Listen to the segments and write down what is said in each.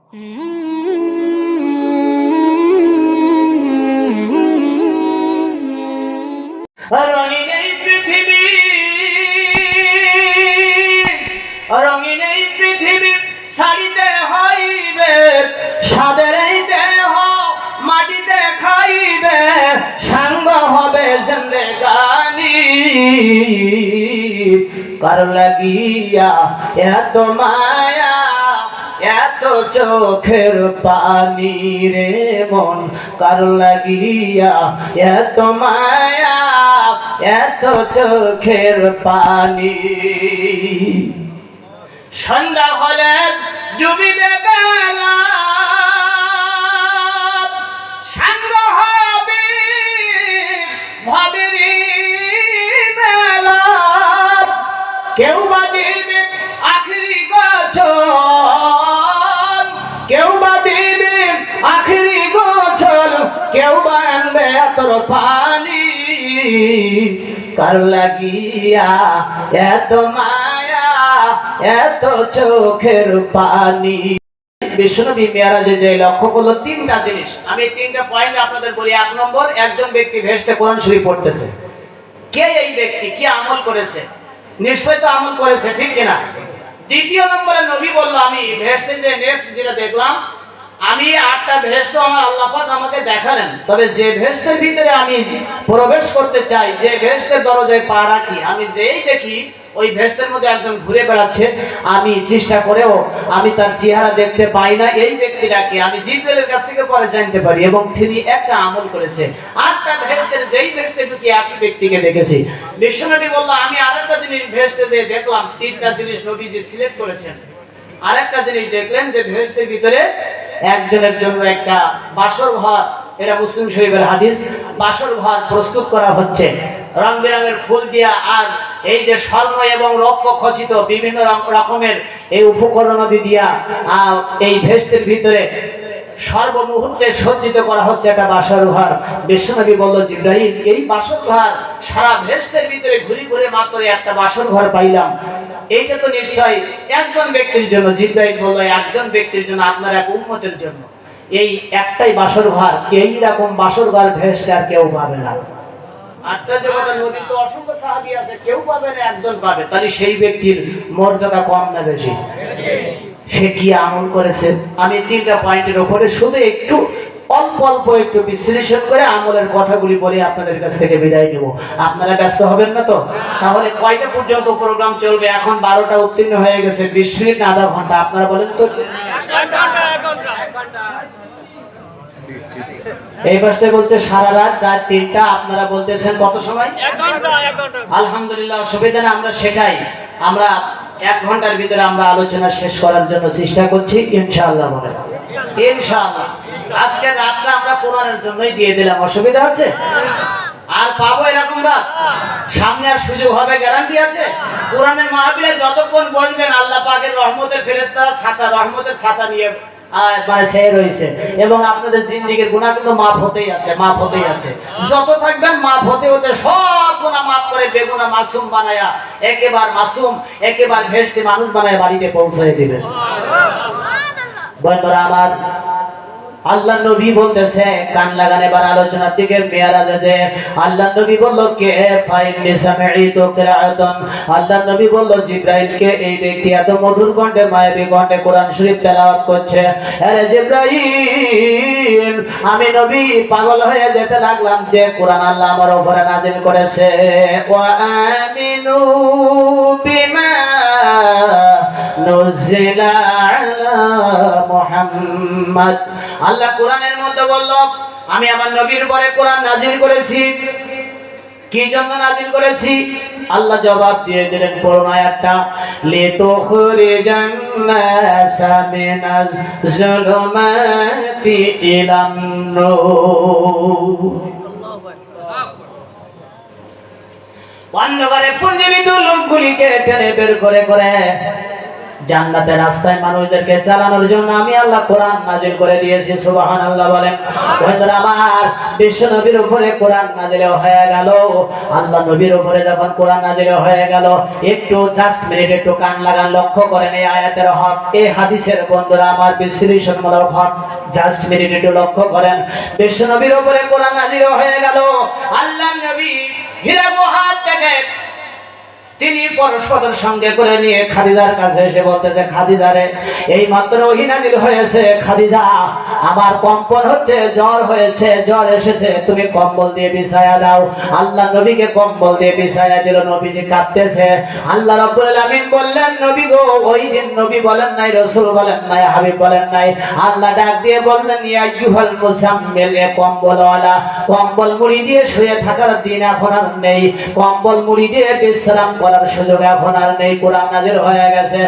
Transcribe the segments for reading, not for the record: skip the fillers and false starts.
রঙিন এই পৃথিবী, রঙিন এই পৃথিবী ছাড়িতে হইবে, সাদের এই দেহ মাটিতে খাইবে, সাঙ্গ হবে জিন্দেগানি। কার লাগিয়া এত মায়া, এত চোখের পানি রে মন, কার লাগিয়া এত মায়া, এত চোখের পানি। সন্ধ্যা হলে ডুবিবে বেলা, সাঙ্গ হবে ভাবেরি বেলা, কেউ বা দিবে আখরি গোছল, কেউ বা দিবে আখরি গোছল, কেউ বা আনবে এতর পানি। কার লাগিয়া এত মায়া, এত চোখের পানি। বিশ্বনবী মেরাজে যে লক্ষ্য করলো তিনটা জিনিস, আমি তিনটা পয়েন্ট আপনাদের বলি। এক নম্বর, একজন ব্যক্তি ভেস্টে কোরআন শরীফ পড়তেছে। কে এই ব্যক্তি? কি আমল করেছে? নিশ্চয় তো আমল করেছে, ঠিক কিনা? দ্বিতীয় নম্বরে নবী বলল, আমি ভেস্টে যে নেক্সট যেটা দেখলাম, আমি 8টা ভেস্ট আমার আল্লাহ পাক আমাকে দেখালেন, তবে যে ভেস্টের ভিতরে আমি প্রবেশ করতে চাই, যে ভেস্টের দরজায় পা রাখি, আমি যেই দেখি ওই ভেস্টের মধ্যে একজন ঘুরে বেড়াচ্ছে, আমি চেষ্টা করেও আমি তার চেহারা দেখতে পাই না। এই ব্যক্তিটাকে আমি জিবরাইলের কাছ থেকে পরে জানতে পারি, এবং তিনি একটা আমল করেছে। 8টা ভেস্টের যেই ভেস্টে ঢুকে একই ব্যক্তিকে দেখেছি। বিশ্বনবী বলল, আমি আরেকটা জিনিস ভেস্টে দিয়ে দেখলাম, 3টা জিনিস নবীজি সিলেক্ট করেছেন। আরেকটা জিনিস দেখলেন যে ভেস্টের ভিতরে একজনের জন্য একটা বাসর ঘর, এটা মুসলিম শরীফের হাদিস, বাসর ঘর প্রস্তুত করা হচ্ছে রং বেরঙের ফুল দিয়া, আর এই যে স্বর্ণ এবং রৌপ্য খচিত বিভিন্ন রকমের এই উপকরণাদি দিয়া এই ভেস্টের ভিতরে সর্বমুহূর্তে সজ্জিত করা হচ্ছে একটা বাসর ঘর। বিশ্বনবী বলল, জিবরাইল, এই বাসর ঘর সারা ভেস্টের ভিতরে ঘুরে ঘুরে মাত্র একটা বাসর ঘর পাইলাম, এইটা তো নিশ্চয় একজন ব্যক্তির জন্য। জিবরাইল বলল, একজন ব্যক্তির জন্য, আপনার এক উম্মতের জন্য এই একটাই বাসর ঘর। এইরকম বাসর ঘর ভেস্টে আর কেউ পাবে না। আচ্ছা, যে কথা, নবীর তো অসংখ্য সাহাবী আছে, কেউ পাবে না, একজন পাবে। তাহলে সেই ব্যক্তির মর্যাদা কম না বেশি? সে কি আমল করেছে? আমি 3টা পয়েন্টের উপরে শুধু একটু অল্প অল্প একটু বিশ্লেষণ করে আমলের কথাগুলি বলে আপনাদের কাছ থেকে বিদায় নেব। আপনারা ব্যস্ত হবেন না তো? তাহলে কয়টা পর্যন্ত প্রোগ্রাম চলবে? এখন 12টা উত্তীর্ণ হয়ে গেছে, 20 মিনিট না আধা ঘন্টা? আপনারা বলেন তো। এই পাশে বলছে সারা রাত, রাত 3টা, আপনারা বলতেছেন কত সময়? 1 ঘন্টা। আলহামদুলিল্লাহ, অসুবিধা না, আমরা শেখাই। আমরা 1 ঘন্টার ভিতরে আমরা আলোচনা শেষ করার জন্য চেষ্টা করছি, ইনশাআল্লাহ। বলেন ইনশাআল্লাহ। আজকে রাতটা আমরা কোরআনের জন্যই দিয়ে দিলাম, অসুবিধা হচ্ছে? আর পাবো এরকম রাত? সামনে আর সুযোগ হবে, গ্যারান্টি আছে? কোরআনের মাহফিলে যতক্ষণ বলবেন, আল্লাহ পাকের রহমতের ফেরেশতারা ছাতা, রহমতের ছাতা নিয়ে রয়েছে, এবং আপনাদের জিন্দেগীর গুনাহ কিন্তু মাফ হতেই আছে, মাফ হতেই আছে। যত থাকবেন মাফ হতে হতে সব গুনাহ মাফ করে বেগুনা মাসুম বানায়া, একেবারে মাসুম, একেবারে ভেস্টে মানুষ বানায় বাড়িতে পৌঁছে দিবেন। বন্ধুরা আমার, আল্লাহ নবী বলতেছে, কান লাগান এবার আলোচনার দিকে। মেরাজে যে আল্লাহ নবী বলল, কে ফাইনি সামি'তু কিরাআতান, আল্লাহ নবী বলল জিবরাইলকে, এই ব্যক্তি এত মধুর কণ্ঠে, মায়াবী কণ্ঠে কোরআন শরীফ তেলাওয়াত করছে। আরে জিবরাইল, আমি নবী পাগল হয়ে যেতে লাগলাম যে কোরআন আল্লাহ আমার উপরে নাযিল করেছে। ওয়া আমিনু বিমা নুজিলা আলা মুহাম্মদ, আল্লাহ কোরআনের মধ্যে বলল, আমি আমার নবীর উপরে কোরআন নাযিল করেছি। কি জন্য নাযিল করেছি? আল্লাহ জবাব দিয়ে দিলেন, পড়ুন আয়াতটা, লিতুখরিজান নাসা মিনাজ যুলুমাতি ইলান নূর। অন্ধকারে পুঞ্জীবিত লোকগুলিকে টেনে বের করে করে জান্নাতের রাস্তায় মানুষদেরকে চালানোর জন্য আমি আল্লাহ কোরআন নাজিল করে দিয়েছি। সুবহানাল্লাহ বলেন। বন্ধুরা আমার, বিশ্ব নবীর উপরে কোরআন নাজিল হয়ে গেল। আল্লাহ নবীর উপরে যখন কোরআন নাজিল হয়ে গেল, একটু জাস্ট মিনিট একটু কান লাগান, লক্ষ্য করেন এই আয়াতের হক, এই হাদিসের বন্ধুরা আমার বিশ্লেষণমূলক হক। জাস্ট মিনিট একটু লক্ষ্য করেন, বিশ্ব নবীর উপরে কোরআন নাজিল হয়ে গেল। আল্লাহ নবী হীরা গুহা থেকে তিনি পরস্পরের সঙ্গে করে নিয়ে খাদিজার কাছে এসে বলতেছে, খাদিজা রে, এই মাত্র ওহী নাযিল হয়েছে, খাদিজা আমার কম্পন হচ্ছে, জ্বর হয়েছে, জ্বর এসেছে, তুমি কম্বল দিয়ে বিছায়া দাও। আল্লাহ নবীকে কম্বল দিয়ে বিছায়া দিল, নবীজি কাঁদতেছে। আল্লাহ রাব্বুল আলামিন বললেন, নবী গো, ওই দিন নবী বলেন নাই, রাসূল বলেন নাই, হাবিব বলেন নাই, আল্লাহ ডাক দিয়ে বললেন, ইয়া আইয়ুহাল মুজাম্মিল, কম্বলওয়ালা, কম্বল মুড়ি দিয়ে শুয়ে থাকার দিন এখন আর নেই, কম্বল মুড়ি দিয়ে বিশ্রাম করার সুযোগ এখন আর নেই। কোরআন নাযিল হয়ে গেছে।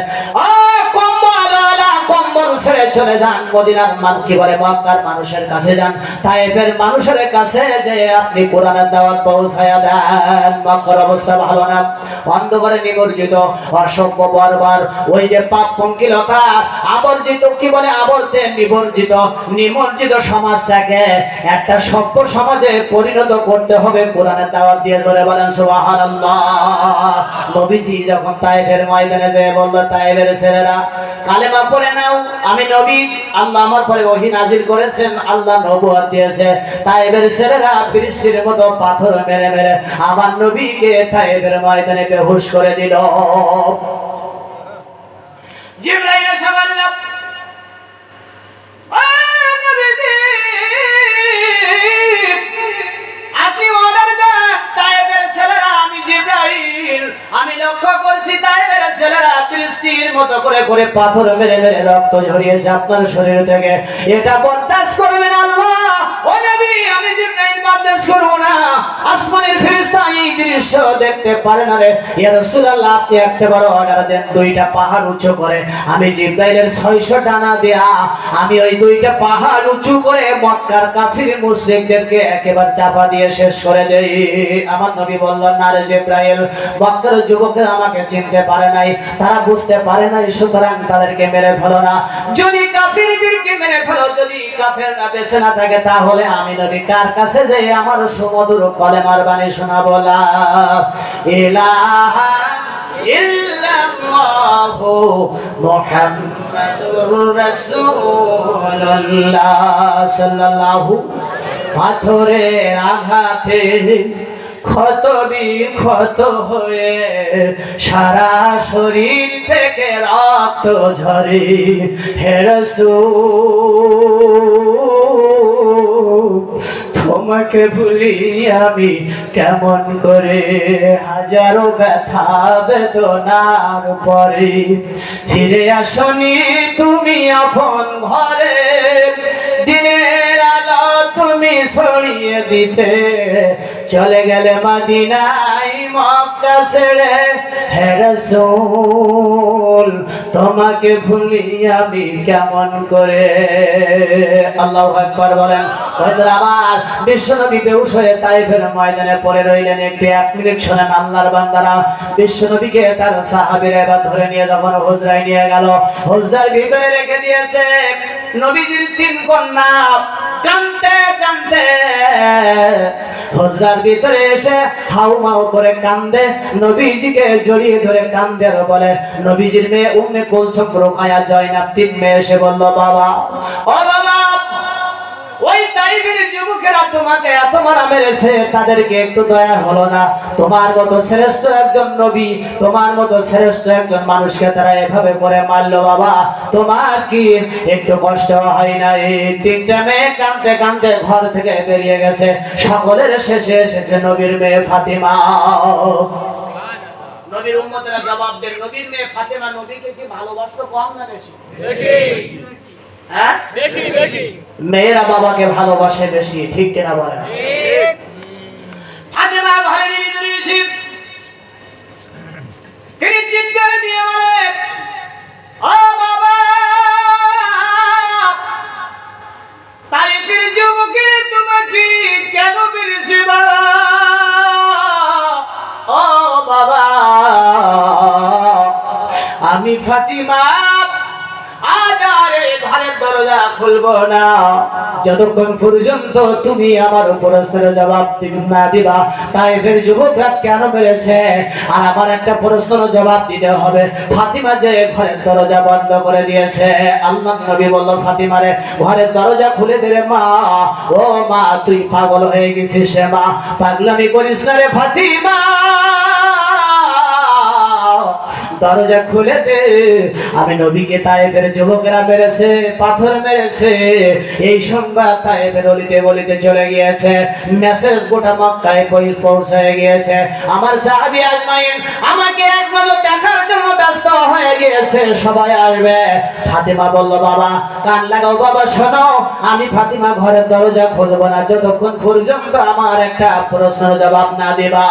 কম্বলওয়ালা, কম্বল ছেড়ে চলে যান মদিনার কি বলে মক্কার মানুষের কাছে যান, তায়েফের মানুষের কাছে যে আপনি কোরআনের দাওয়াত পৌঁছায়া দেন। মক্কার অবস্থা ভালো না, অন্ধকারে নিমজ্জিত, অসভ্য বর্বর, ওই যে পাপ পঙ্কিলতা, আবর্জিত কি বলে আবর্তে নিবর্জিত, নিমজ্জিত সমাজটাকে একটা সভ্য সমাজে পরিণত করতে হবে কোরআনের দাওয়াত দিয়ে। জোরে বলেন সুবহানাল্লাহ। নবীজি যখন তায়েফের ময়দানে যেয়ে বলল, তায়েফের ছেলেরা কালেমা পড়ে নাও, আমি নবী, আল্লাহ আমার পরে ওহী নাযিল করেছেন, আল্লাহ নবুয়ত দিয়েছে। তায়েফের ছেলেরা বৃষ্টির মতো পাথর মেরে মেরে আমার নবীকে তায়েফের ময়দানে বেহুশ করে দিল। জিবরাইল এসে বলল, আপনি অর্ডার দেন, তায়েফের ছেলেরা, আমি জিবরাইল, আমি লক্ষ্য করছি তায়েফের ছেলেরা বৃষ্টির মতো করে করে পাথর মেরে মেরে রক্ত ঝরিয়েছে আপনার শরীর থেকে, এটা বরদাস্ত করবেন আল্লাহ? ও নবী, আমি জিবরাইল বরদাস্ত করব না। আসমানের ফেরেশতা এই দৃশ্য দেখতে পারে না রে। ইয়া রাসূলুল্লাহ, আপনি একটা বড় অর্ডার দেন, দুইটা পাহাড় উঁচু করে আমি জিবরাইলের 600 ডানা দেয়া আমি ওই দুইটা পাহাড় উঁচু করে মক্কার কাফির মুশরিকদেরকে একেবারে চাপা দিয়ে শেষ করে দেই। আমার নবী বললেন, না রে জিবরাইল, মক্কার যুবকেরা আমাকে চিনতে পারে নাই, তারা বুঝতে পারে নাই, সুতরাং তাদেরকে মেরে ফেলো না। যদি কাফিরদেরকে মেরে ফেলো, যদি কাফেররা বেঁচে না থাকে, তাহলে আমি নবী কার কাছে যাই আমার সুমধুর কলেমার বাণী শোনাবো, লা ইলাহা ইল্লাল্লাহু মুহাম্মাদুর রাসূলুল্লাহ সাল্লাল্লাহু। পাথরের আঘাতে ক্ষত বিক্ষত হয়ে সারা শরীর থেকে রক্ত ঝরে, হে রাসূল তোমাকে ভুলি আমি কেমন করে, হাজারো ব্যথা বেদনার পরে ফিরে আসনি তুমি আপন ঘরে, দিনের আলো তুমি ছড়িয়ে দিতে চলে গেলে মদিনায় মক্কা ছেড়ে, হে রাসূল তোমাকে ভুলি আমি কেমন করে। আল্লাহু আকবার বলেন। আমার বিশ্বনবী বেহুশ হয়ে তায়েফের ময়দানে পড়ে রইলেন। একটু 1 মিনিট শোনেন আল্লাহর বান্দারা। বিশ্বনবীকে তার সাহাবীরা এবার ধরে নিয়ে যখন হুজরায় নিয়ে গেল, হুজরার ভিতরে রেখে দিয়েছে নবীজির 3 কন্যা। কাঁদতে কাঁদতে হুজরার ভিতরে এসে হাউমাউ করে কান্দে, নবীজিকে জড়িয়ে ধরে কান্দে আর বলে, নবীজির মেয়ে উম্মে কুলসুম, রুকায়া, জয়নাব 3 মেয়ে এসে বলল, বাবা, ও বাবা, ওই তায়েফের যুবকেরা তোমাকে এত মারা মেরেছে, তাদেরকে একটু দয়া হলো না? তোমার মতো শ্রেষ্ঠ একজন নবী, তোমার মতো শ্রেষ্ঠ একজন মানুষকে তারা এভাবে করে মারলো, বাবা তোমার কি একটু কষ্ট হয় না? এই 3টা মেয়ে কাঁদতে কাঁদতে ঘর থেকে বেরিয়ে গেছে। সকলের শেষে এসেছে নবীর মেয়ে ফাতিমা। নবীর উম্মতেরা জবাব দেন, নবীর মেয়ে ফাতিমা নবীকে কি ভালোবাসতো কম না বেশি? বেশি। হ্যাঁ, বেশি বেশি। মেয়েরা বাবাকে ভালোবাসে বেশি, ঠিক কিনা বলেন? ঠিক। ফাতিমা ঘরের ভিতরে এসে তিনি চিৎকার দিয়ে বলে, ও বাবা, তায়েফের যুবকেরা তোমাকে কেন মেরেছে বাবা? ও বাবা, আমি ফাতিমা আজ আর এই ঘরের দরজা খুলবো না যতক্ষণ পর্যন্ত তুমি আমার প্রশ্নের জবাব না দিবা। তাইফের যুবকরা কেন মেরেছে আর আমার একটা প্রশ্নের জবাব দিতে হবে। ফাতিমা যে ঘরের দরজা বন্ধ করে দিয়েছে, আল্লাহ নবী বলল ফাতিমারে ঘরের দরজা খুলে দে রে মা। ও মা তুই পাগল হয়ে গেছিস রে মা, পাগলামি করিস না রে ফাতিমা, দরজা খুলে দে। আমি নবীকে তায়েফের যুবকেরা মেরেছে, পাথর মেরেছে, এই সংবাদ তায়েফের অলিতে গলিতে চলে গিয়েছে, মেসেজ গোটা মক্কায় পৌঁছে গিয়েছে। আমার সাহাবী আজমাইন আমাকে এক নজর দেখার জন্য ব্যস্ত হয়ে গিয়েছে, সবাই আসবে। ফাতিমা বলল বাবা কান লাগাও বাবা, শোনো আমি ফাতিমা ঘরের দরজা খুলবো না যতক্ষণ পর্যন্ত আমার একটা প্রশ্নের জবাব না দিবা।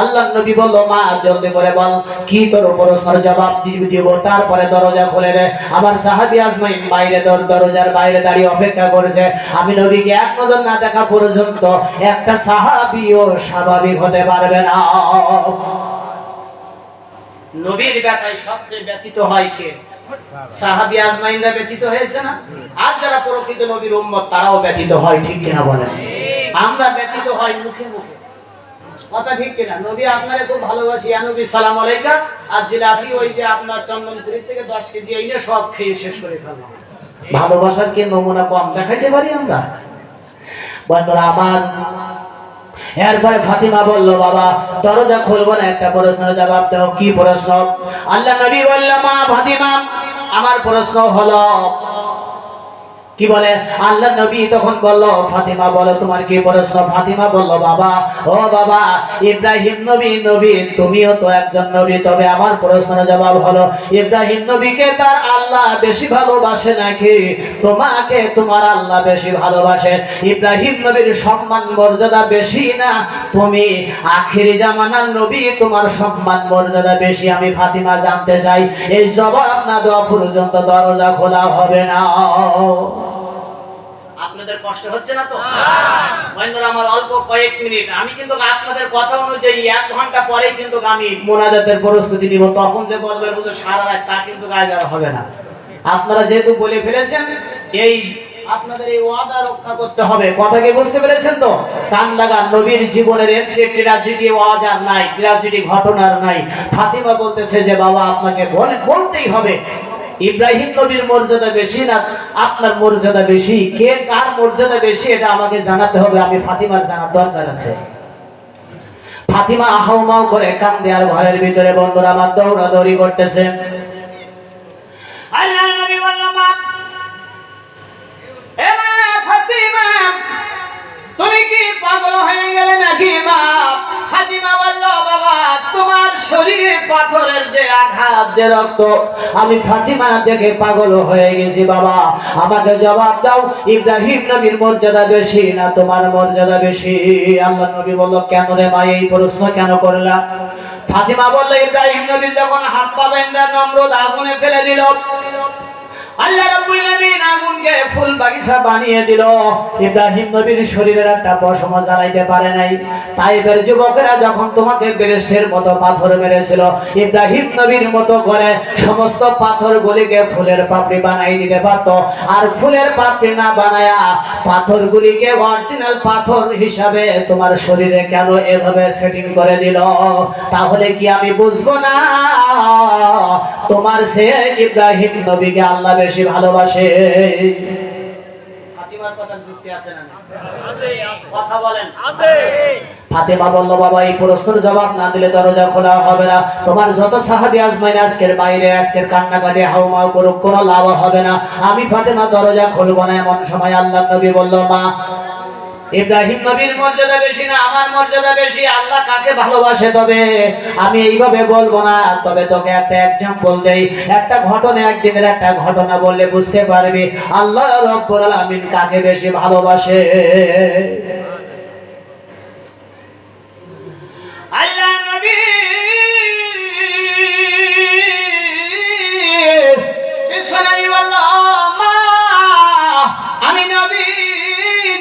আল্লাহ নবী বলল মা জলদি করে বল কি তোর প্রশ্নের জবাব দিব, তারপরে দরজা খুলে দে। আমার সাহাবী আজমাইন বাইরে দরজার বাইরে দাঁড়িয়ে অপেক্ষা করেছে। আমি নবীকে এক নজর না দেখা পর্যন্ত একটা সাহাবীও স্বাভাবিক হতে পারবে না। নবীর ব্যথায় সবচেয়ে ব্যথিত হয় কে? সাহাবী আজমাইনরা ব্যথিত হয়েছে না? আর যারা প্রকৃত নবীর উম্মত তারাও ব্যথিত হয়, ঠিক কিনা বলেন? আমরা ব্যথিত হয় মুখে মুখে, কথা ঠিক কিনা? নবী আপনারে খুব ভালোবাসি, নবী সালাম আলাইকা, আর জিলাপি ওই যে আপনার চন্দনপুরি থেকে 10 কেজি এনে সব খেয়ে শেষ করে ফেললাম। ভালোবাসার কি নমুনা কম দেখাইতে পারি আমরা? বন্ধুরা আমার, এরপরে ফাতিমা বলল বাবা দরজা খুলবো না, একটা প্রশ্নের জবাব দাও। কি প্রশ্ন? আল্লাহ নবী বলল মা ফাতিমা আমার প্রশ্ন হলো, কি বলে? আল্লাহ নবী তখন বলল ফাতিমা বলো তোমার কি প্রশ্ন? ফাতিমা বলল বাবা ও বাবা ইব্রাহিম নবী তুমিও তো একজন নবী, তবে আমার প্রশ্নের জবাব হলো ইব্রাহিম নবীকে তার আল্লাহ বেশি ভালোবাসে নাকি তোমাকে তোমার আল্লাহ বেশি ভালোবাসে? ইব্রাহিম নবীর সম্মান মর্যাদা বেশি না তুমি আখিরি জামানার নবী, তোমার সম্মান মর্যাদা বেশি? আমি ফাতিমা জানতে চাই। এই জবাব না দেওয়া পর্যন্ত দরজা খোলা হবে না। আপনাদের কষ্ট হচ্ছে না তো? বন্ধুরা আমার অল্প কয়েক মিনিট, আমি কিন্তু আপনাদের কথা অনুযায়ী 1 ঘন্টা পরেই কিন্তু আমি মোনাজাতের প্রস্তুতি নিব। তখন যে বলবেন বুঝো সারা রাত, তা কিন্তু কাজ আর হবে না। আপনারা যেহেতু বলে ফেলেছেন, এই আপনাদের এই ওয়াদা রক্ষা করতে হবে। কথা কি বুঝতে পেরেছেন তো? কান লাগা নবীর জীবনের এর চেয়ে ট্র্যাজেডি ওয়াজ আর নাই, ট্র্যাজেডি ঘটনার নাই। ফাতিমা বলতেছে যে বাবা আপনাকে বলতেই হবে ইব্রাহিম নবীর মর্যাদা বেশি না আপনার মর্যাদা বেশি? কে কার মর্যাদা বেশি এটা আমাকে জানাতে হবে, আমি ফাতিমার জানার দরকার আছে। ফাতিমা আহাউমাউ করে কান্দে আর ঘরের ভিতরে বন্ধুরা আমার দৌড়াদৌড়ি করতেছে। আল্লাহর নবী বলল মা এ মা ফাতিমা তুমি কি পাগল হয়ে গেলে নাকি মা? ফাতিমা বলল বাবা তোমার শরীরে পাথরের যে আঘাত, যে রক্ত, আমি ফাতিমা দেখে পাগল হয়ে গেছি বাবা। আমাকে জবাব দাও ইব্রাহিম নবীর মর্যাদা বেশি না তোমার মর্যাদা বেশি? আল্লাহ নবী বলল কেন রে মা এই প্রশ্ন কেন করলা? ফাতিমা বলল ইব্রাহিম নবীর যখন হাত পা বেঁধে নমরুদ আগুনে ফেলে দিল, আল্লাহ রাব্বুল আলামিন আগুনকে ফুল বাগিচা বানিয়ে দিল, ইব্রাহিম নবীর শরীরের একটা পশম জ্বালাইতে পারে নাই। তাইফের যুবকেরা যখন তোমাকে বেরেস্টের মতো পাথর মেরেছিল, ইব্রাহিম নবীর মতো করে সমস্ত পাথরগুলিকে ফুলের পাপড়ি বানাই দিতে পারত। আর ফুলের পাপড়ি না বানায়া পাথরগুলিকে অরিজিনাল পাথর হিসাবে তোমার শরীরে কেন এভাবে সেটিং করে দিল? তাহলে কি আমি বুঝবো না তোমার সে ইব্রাহিম নবীকে আল্লাহ বেশি ভালোবাসে? ফাতিমার কথা যুক্তি আছে না? আছে, কথা বলেন। আছে। ফাতিমা বলল বাবা এই প্রশ্নের জবাব না দিলে দরজা খোলা হবে না। তোমার যত সাহাবী আজমাইন আজকের বাইরে আজকের কান্নাকাটি হাউমাউ করুক, কোনো লাভ হবে না। আমি ফাতিমা দরজা খুলবো না। এমন সময় আল্লাহ নবী বলল মা ইব্রাহিম নবীর মর্যাদা বেশি না আমার মর্যাদা বেশি? আল্লাহ কাকে ভালোবাসে তবে আমি এইভাবে বলবো না। তবে তোকে একটা एग्जांपल দেই, একটা ঘটনা, একদিনের একটা ঘটনা বললে বুঝতে পারবি আল্লাহ রাব্বুল আলামিন কাকে বেশি ভালোবাসে। আল্লাহ নবী আমি নবী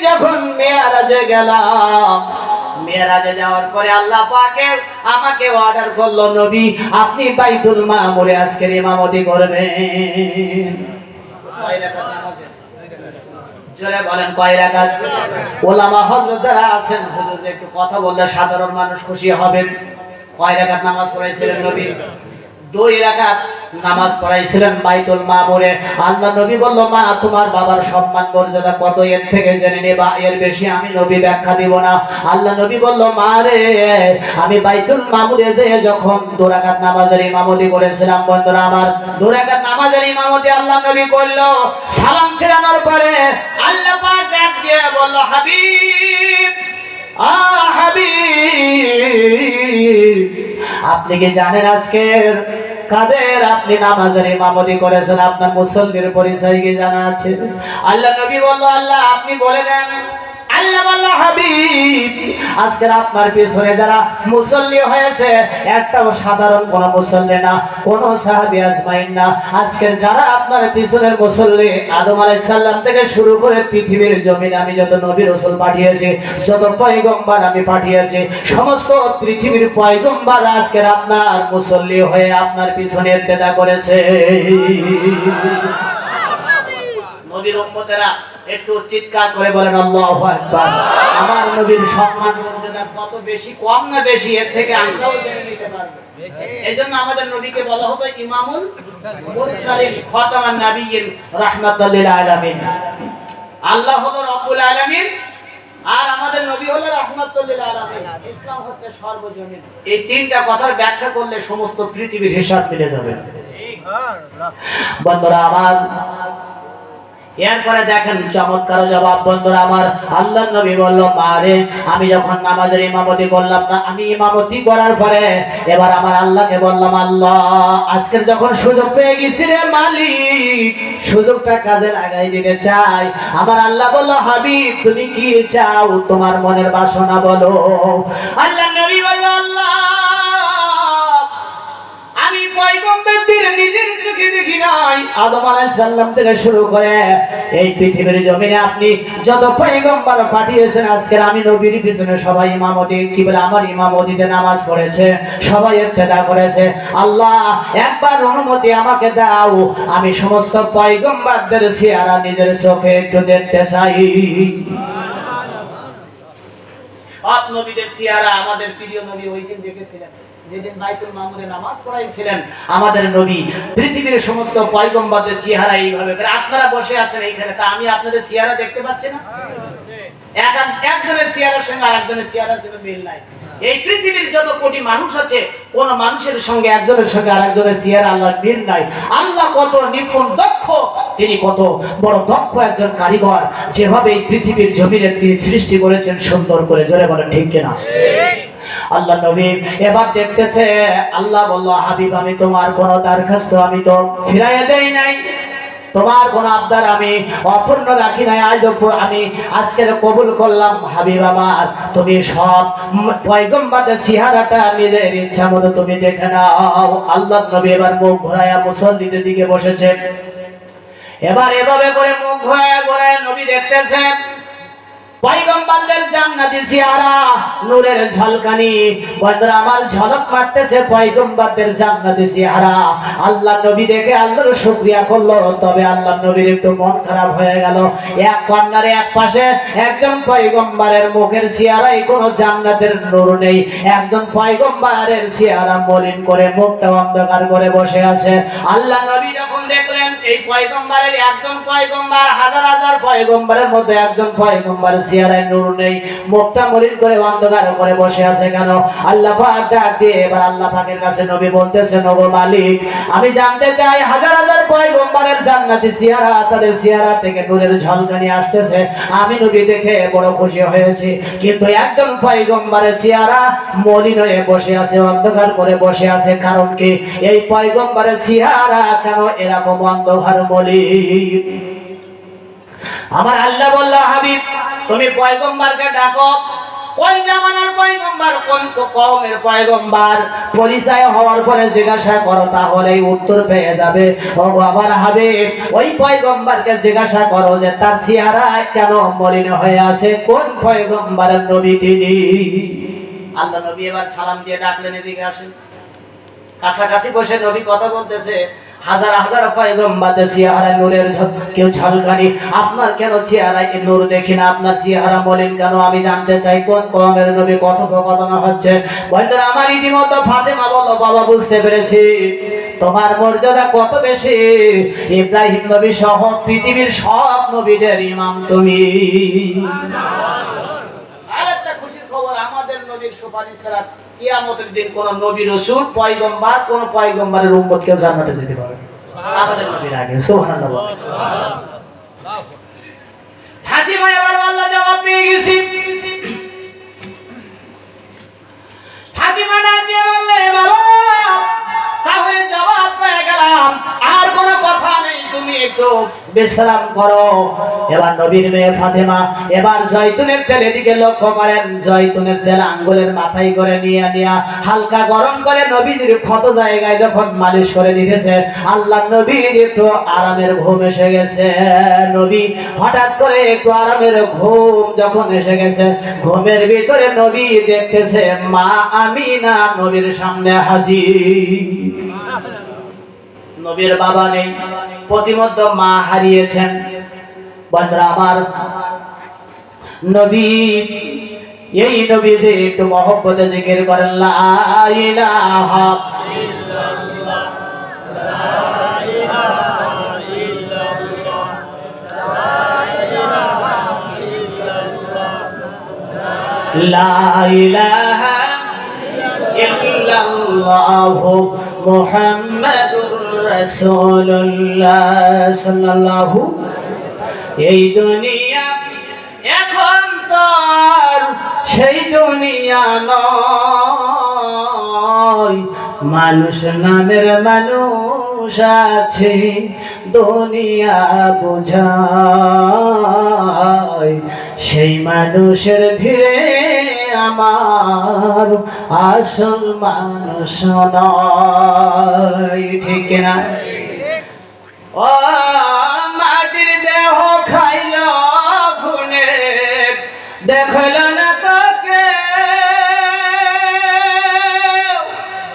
যখন মেরাজে গেলাম, মেরাজে যাওয়ার পরে আল্লাহ পাকে আমাকে অর্ডার করলো, নবী আপনি বাইতুল মামুরে আজকের ইমামতি করবেন। জোরে বলেন কয় রাকাত? ওলামা হযরত যারা আছেন হুজুর একটু কথা বললে সাধারণ মানুষ খুশি হবেন। কয় রাকাত নামাজ পড়াইছিলেন নবী? 2 রাকাত নামাজ পড়াইছিলেন বাইতুল মামুরে। আল্লাহ নবী বলল, মা তোমার বাবার সম্মান মর্যাদা কত, এর থেকে জেনে নেবা, এর বেশি আমি নবী ব্যাখ্যা দিব না। আল্লাহ নবী বলল, মা রে আমি বাইতুল মামুরে যেয়ে যখন 2 রাকাত নামাজের ইমামতি করেছিলাম, বন্ধুরা আমার 2 রাকাত নামাজের ইমামতি আল্লাহ নবী করলো। সালাম ফেরানোর পরে আল্লাহ পাক ডাক দিয়ে বলল, হাবিব হাবিব আপনি কি জানেন আজকের কাদের আপনি নামাজের ইমামতি করেছেন? আপনার মুসল্লির পরিচয় কি জানা আছে? আল্লাহ নবী বলল, আল্লাহ আপনি বলে দেন। আল্লাহ বলল, হাবিব আজকের আপনার পিছনে যারা মুসল্লি হয়েছে একটাও সাধারণ কোন মুসল্লি না, কোন সাহাবী আজমাইন না। আজকের যারা আপনার পিছনের মুসল্লি, আদম আলাইহিস সালাম থেকে শুরু করে পৃথিবীর জমিনে আমি যত নবী রাসূল পাঠিয়েছি, যত পয়গম্বর আমি পাঠিয়েছি, সমস্ত পৃথিবীর পয়গম্বর আজকের আপনার মুসল্লি হয়ে আপনার পিছনে ইত্তেদা করেছে। নবীর উম্মতেরা একটু চিৎকার করে বলেন আল্লাহু আকবার। আমার নবীর সম্মান মর্যাদা কত বেশি, কম না বেশি, এর থেকে আমরাও জেনে নিতে পারবো। এজন্য আমাদের নবীকে বলা হতো ইমামুল মুরসালিন, খাতামান নাবিয়্যিন, রাহমাতাল লিল আলামিন। আল্লাহ হলো রব্বুল আলামিন আর আমাদের নবী হলো রাহমাতুল লিল আলামিন। ইসলাম হচ্ছে সর্বজনীন। এই তিনটা কথার ব্যাখ্যা করলে সমস্ত পৃথিবীর হিসাব মিলে যাবে। বন্ধুরা আমার, এরপরে দেখেন চমৎকার জবাব। বন্ধুরা আমার, আল্লাহ নবী বলল, মারে আমি যখন নামাজের ইমামতি করলাম না, আমি ইমামতি করার পরে এবার আমার আল্লাহকে বললাম, আল্লাহ আজকের যখন সুযোগ পেয়ে গেছি রে মালিক, সুযোগটা কাজে লাগাই দিতে চাই। আমার আল্লাহ বলল, হাবিব তুমি কি চাও, তোমার মনের বাসনা বলো। আল্লাহ নবী বলল, আল্লাহ আমি পয়গম্বরদের নিজের চোখে দেখি নাই, আদম আলাইহিস সালাম থেকে শুরু করে এই পৃথিবীর জমিনে আপনি যত পয়গম্বর পাঠিয়েছেন, আজকের আমি নবীর পিছনে সবাই ইমামতি কি বলে আমার ইমামতিতে নামাজ পড়েছে, সবাই ইত্তেদা করেছে। আল্লাহ একবার অনুমতি আমাকে দাও, আমি সমস্ত পয়গম্বরদের চেহারা নিজের চোখে একটু দেখতে চাই। সব নবীদের চেহারা আমাদের প্রিয় নবী ওই দিন দেখেছিলেন, যেদিন বাইতুল মামুরে নামাজ পড়াইছিলেন আমাদের নবী। পৃথিবীর সমস্ত পয়গম্বরদের চেহারা এইভাবে করে। আপনারা বসে আছেন এইখানে, তা আমি আপনাদের চেহারা দেখতে পাচ্ছি না? একজনের চেহারার সঙ্গে আরেকজনের চেহারার কোনো মিল নাই। এই পৃথিবীর যত কোটি মানুষ আছে, কোন মানুষের সঙ্গে একজনের সঙ্গে আরেকজনের চেহারা আল্লাহর মিল নাই। আল্লাহ কত নিপুণ দক্ষ, তিনি কত বড় দক্ষ একজন কারিগর, যেভাবে এই পৃথিবীর জমিনে তিনি সৃষ্টি করেছেন সুন্দর করে। জোরে বলেন ঠিক কিনা? আল্লাহ নবী এবার দেখতেছে, আল্লাহ বলল, হাবিব আমি তোমার কোন দরখাস্ত আমি তো ফিরাইয়া দেই নাই, তোমার কোন আবদার আমি অপূর্ণ রাখি নাই, আজ আমি আজকের কবুল করলাম। হাবিব আমার তুমি সব পয়গম্বরের চেহারাটা নিজের ইচ্ছা মতো তুমি দেখে নাও। আল্লাহ নবী এবার মুখ ঘোরায়া মুসল্লিদের দিকে বসেছে। এবার এভাবে করে মুখ ঘোরায়া ঘোরায়া নবী দেখতেছেন পয়গম্বরদের জান্নাতি চেহারা, নূরের ঝলকানি। বন্ধুরা আমার, ঝলক মারতেছে পয়গম্বরদের জান্নাতি চেহারা। আল্লাহ নবী দেখে আল্লাহর শুকরিয়া করলো, তবে আল্লাহ নবীর একটু মন খারাপ হয়ে গেল। এক কর্নারে এক পাশে একজন পয়গম্বরের মুখের চেহারায় কোনো জান্নাতের নূর নেই, একজন পয়গম্বরের চেহারা মলিন করে মুখটা অন্ধকার করে বসে আছে। আল্লাহ নবী যখন দেখলেন এই পয়গম্বরের একজন পয়গম্বর হাজার হাজার পয়গম্বরের মধ্যে একজন পয়গম্বরের চেহারায় নূর নেই, মুখটা মলিন করে অন্ধকার করে বসে আছে কেন? আল্লাহ পাক ডাক দিয়ে এবার আল্লাহ পাকের কাছে নবী বলতেছেন, ওগো মালিক আমি জানতে চাই হাজার হাজার পয়গম্বরের জান্নাতি চেহারা, তাদের চেহারা থেকে নূরের ঝলকানি আসতেছে, আমি নবী দেখে বড় খুশি হয়েছি, কিন্তু একজন পয়গম্বরের চেহারা মলিন হয়ে বসে আছে, অন্ধকার করে বসে আছে। কারণ কি? এই পয়গম্বরের চেহারা কেন এরকম অন্ধকার মলিন? আমার আল্লাহ বলল, হাবিব তুমি পয়গম্বরকে ডাকো, কোন জামানার পয়গম্বর, কোন কওমের পয়গম্বর, পরিচয় হওয়ার পরে জিজ্ঞাসা করো, তাহলেই উত্তর পেয়ে যাবে। ও আমার হাবিব ওই পয়গম্বরকে জিজ্ঞাসা করো যে তার চেহারা কেন মলিন হয়ে আছে, কোন পয়গম্বরের নবী তিনি। আল্লাহ নবী এবার সালাম দিয়ে ডাকলেন, এদিকে আসেন। কাছাকাছি বসে নবী কথা বলতেছে, হাজার হাজার পয়গম্বরের চেহারায় নূরের কেউ ঝলকানি, আপনার কেন চেহারায় নূর দেখি না, আপনার চেহারা বলেন কেন? আমি জানতে চাই কোন কওমের নবী কথোপকথন হচ্ছে। বন্ধুরা আমার, ইতিমধ্যে ফাতেমা বলল, বাবা বুঝতে পেরেছি তোমার মর্যাদা কত বেশি, ইব্রাহিম নবী সহ পৃথিবীর সব নবীদের ইমাম তুমি। আরেকটা খুশির খবর, আমাদের নবীর সুপারিশ ছাড়া কিয়ামতের দিন কোন নবী রাসূল পয়গম্বর কোন পয়গম্বরের উম্মত কেউ জান্নাতে যেতে পারবে না, আমাদের নবীর আগে। সুবহানাল্লাহ। ফাতিমা এবার আল্লাহ জবাব পেয়ে গেছি। ফাতিমা ডাক দিয়ে বললে, বাবা তাহলে জবাব পেয়ে গেলাম, আর কোনো কথা নেই, তুমি একটু বিশ্রাম করো। এবার নবীর মেয়ে ফাতেমা এবার জয়তুনের তেলের দিকে লক্ষ্য করেন, জয়তুনের তেল আঙ্গুলের মাথায় করে নিয়ে হালকা গরম করে নবীজির ক্ষত জায়গায় যখন মালিশ করে দিতেছে, আল্লাহ নবীর একটু আরামের ঘুম এসে গেছে। নবী হঠাৎ করে একটু আরামের ঘুম যখন এসে গেছে, ঘুমের ভিতরে নবী দেখতেছে মা আমিনা নবীর সামনে হাজির। নবীর বাবা নেই, প্রতিমধ্যে মা হারিয়েছেন। বন্ধুরা আমার, নবী এই নবী যে একটু মহব্বতে জিকির করেন, লা ইলাহা ইল্লাল্লাহ, লা ইলাহা ইল্লাল্লাহ, লা ইলাহা ইল্লাল্লাহ, লা ইলাহা ইল্লাল্লাহ মুহাম্মাদুর রাসূলুল্লাহ সাল্লাল্লাহু। এই দুনিয়া এখন তো আর সেই দুনিয়া নয়, মানুষ নামের মানুষ আছে, দুনিয়া বোঝায়, সেই মানুষের ভিড়ে আমার আসল মানুষ নয়। ঠিক না? ও মাটির দেহ খাইল গুনে, দেখল না তাকে,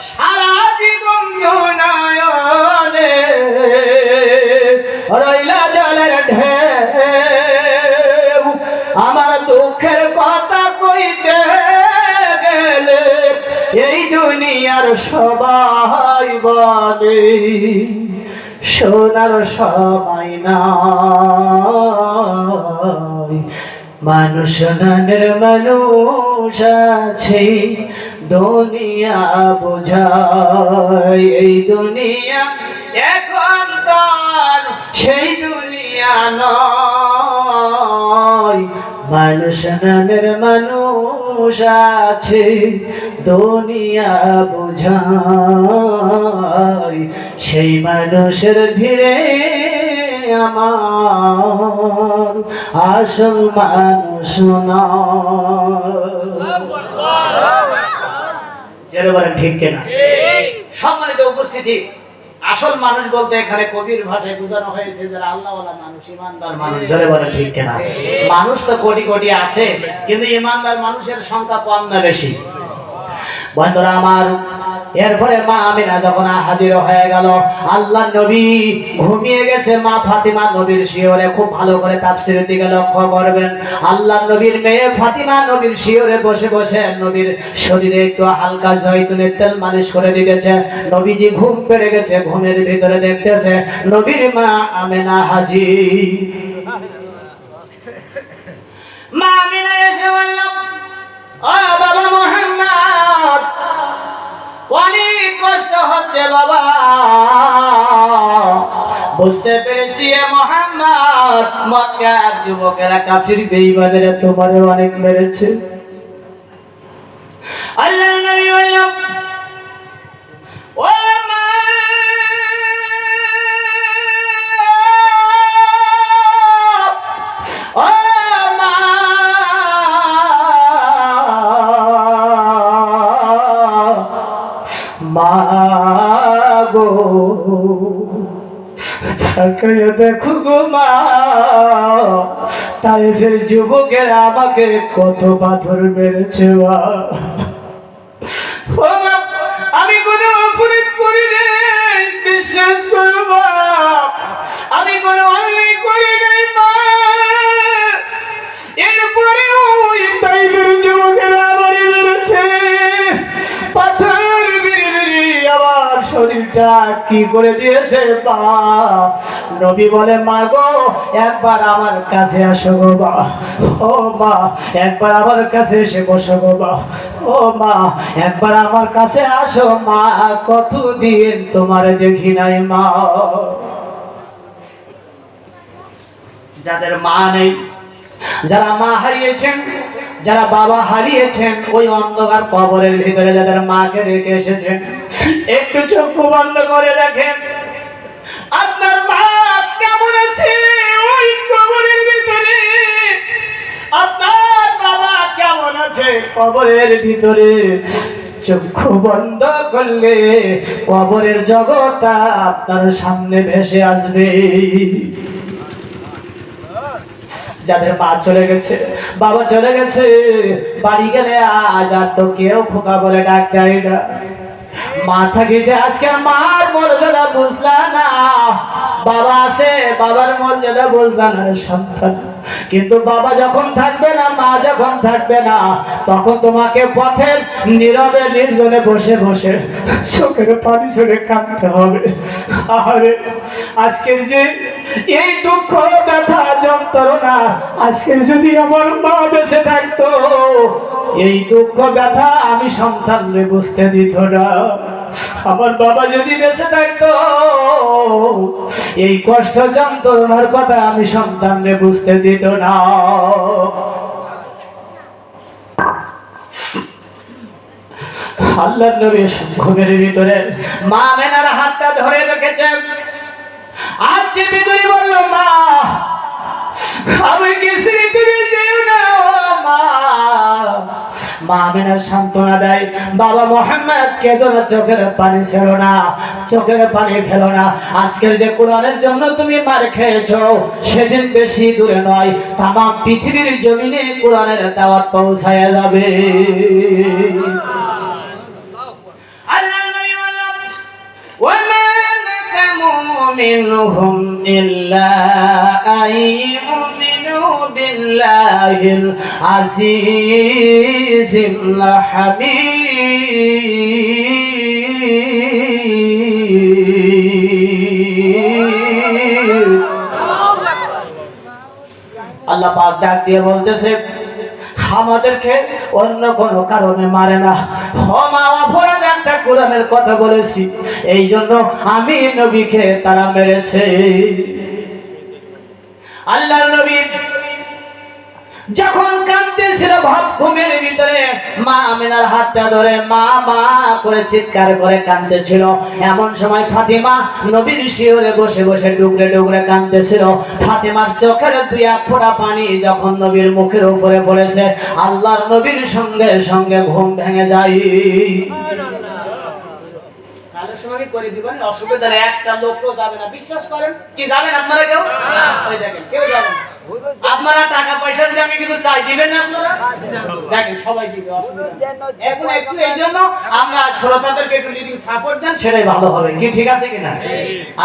সারা জীবন নয়নে রইলা জলের ঢেউ। আমার দুঃখের কথা কইতে গেলে এই দুনিয়ার সবাই বলে সোনার সবাই নাই, মানুষ নানের মানুষ আছে, দুনিয়া বোঝায়, এই দুনিয়া এখন তার সেই দুনিয়া নয়, মানুষ নামের মানুষ আছে, দুনিয়া বোঝায়, সেই মানুষের ভিড়ে আমার আসল মানুষ নয়। ঠিক কিনা? সম্মানিত উপস্থিতি, আসল মানুষ বলতে এখানে কবির ভাষায় বোঝানো হয়েছে যারা আল্লাহওয়ালা মানুষ, ইমানদার মানুষ। যারা বলে ঠিক কিনা? মানুষ তো কোটি কোটি আছে, কিন্তু ইমানদার মানুষের সংখ্যা কম না বেশি? বন্ধুরা আমার, এরপরে মা আমিনা যখন হাজির হয়ে গেল, আল্লাহ নবী ঘুমিয়ে গেছে। মা ফাতিমা নবীর শিয়রে, খুব ভালো করে তাফসীরের দিকে লক্ষ্য করবেন। আল্লাহ নবীর মেয়ে ফাতিমা নবীর শিয়রে বসে বসে নবীর শরীরে একটু হালকা জয়তুনের তেল মালিশ করে দিতেছে। নবীজি ঘুম পেড়ে গেছে, ঘুমের ভিতরে দেখতেছে নবীর মা আমিনা হাজির। মা আমিনা এসে বলল, ও বাবা মুহাম্মদ, অনেক কষ্ট হচ্ছে বাবা, বুঝতে পেরেছি মুহাম্মদ, মক্কার যুবকেরা কাফির বেঈমানেরা তোমারে অনেক মেরেছে। আল্লাহর নবী বলল, ও মা, ও মা, মাগো তাকায় দেখো গো মা, তাইফের যুবকেরা আমাকে কত পাথর মেরেছে মা। ও মা, আমি কোনো অপরাধ করি নাই, বিশ্বাস করো মা, আমি কোনো অন্যায় করি নাই মা। এরপরে ওই তাইবের যুবকেরা আমার মেরেছে, পাথর মেরে আমার শরীরটা কি করে দিয়েছে মা। নবী বলে, মা গো একবার আমার কাছে আসো গো মা। ও মা, একবার আমার কাছে এসে বসো গো মা। ও মা, একবার আমার কাছে আসো মা, কতদিন তোমার দেখি নাই মা। যাদের মা নেই, যারা মা হারিয়েছেন, যারা বাবা হারিয়েছেন, ওই অন্ধকার কবরের ভিতরে যাদের মাকে রেখে এসেছেন, একটু চক্ষু বন্ধ করে দেখেন আপনার মা কেমন আছে ওই কবরের ভিতরে, আপনার বাবা কেমন আছে কবরের ভিতরে। চক্ষু বন্ধ করলে কবরের জগৎটা আপনার সামনে ভেসে আসবে। যাদের মা চলে গেছে, বাবা চলে গেছে, বাড়ি গেলে আজ আর তো কেউ খোকা বলে ডাক্তারি না। মা থাকিতে আজকে মার মর্যাদা বুঝলা না, বাবা আছে বাবার মর্যাদা বুঝলা না সন্তান। কিন্তু বাবা যখন থাকবে না, মা যখন থাকবে না, তখন তোমাকে পথের নীরবে নির্জনে বসে বসে চোখের পানি ছেড়ে কাঁদতে হবে। আরে আজকের যে এই দুঃখ ব্যথা যন্ত্রণা, আজকের যদি আমার মা বেঁচে থাকতো, এই দুঃখ ব্যথা আমি সন্তানরে বুঝতে দিত না। আমার বাবা যদি বেঁচে থাকতো, এই কষ্ট যন্ত্রণার কথা আমি সন্তানরে বুঝতে দিত না। আল্লাহর নবী ঘুমের ভিতরে মা আমেনার হাতটা ধরে রেখেছেন, আর চেপে ধরে বলল, মা আমি কিছু তুমি যেও না মা। মা আমেনার সান্ত্বনা দেয়, বাবা মোহাম্মদ কেঁদো না, চোখের পানি ছেড়ো না, চোখের পানি ফেলো না। আজকের যে কোরআনের জন্য তুমি মার খেয়েছো, সেদিন বেশি দূরে নয়, তামাম পৃথিবীর জমিনে কোরআনের দাওয়াত পৌঁছায়া যাবে। منهم إلا أن يؤمنوا بالله العزيز الحميد। আল্লাহ পাক ডাক দিয়ে বলতেছে, আমাদেরকে অন্য কোনো কারণে মারে না। মা অপরাধ একটা কোরআনের কথা বলেছি, এই জন্য আমি নবীকে তারা মেরেছে। আল্লাহর নবী যখন কাঁদতেছিল ঘুমের ভিতরে, মা আমিনার হাতটা ধরে মা মা করে চিৎকার করে কাঁদতেছিল। এমন সময় ফাতিমা নবীর শিয়রে বসে বসে ডুগরে ডুগরে কাঁদতেছিল। ফাতিমার চোখের দুই এক ফোঁটা পানি যখন নবীর মুখের উপরে পড়েছে, আল্লাহর নবীর সঙ্গে সঙ্গে ঘুম ভেঙে যায়। করে দিবেন, অসুবিধা নেই, একটা লোকও যাবে না, বিশ্বাস করেন। কি যাবেন আপনারা? কেউ ওই দেখেন, কেউ যাবেন। আপনারা টাকা পয়সা দিলে আমি কিছু চাই, দিবেন না আপনারা? দেখেন সবাই দিবে, এখন একটু এই জন্য আমরা শ্রোতাদেরকে একটু লিডিং সাপোর্ট দেন, সেটাই ভালো হবে। কি ঠিক আছে কিনা?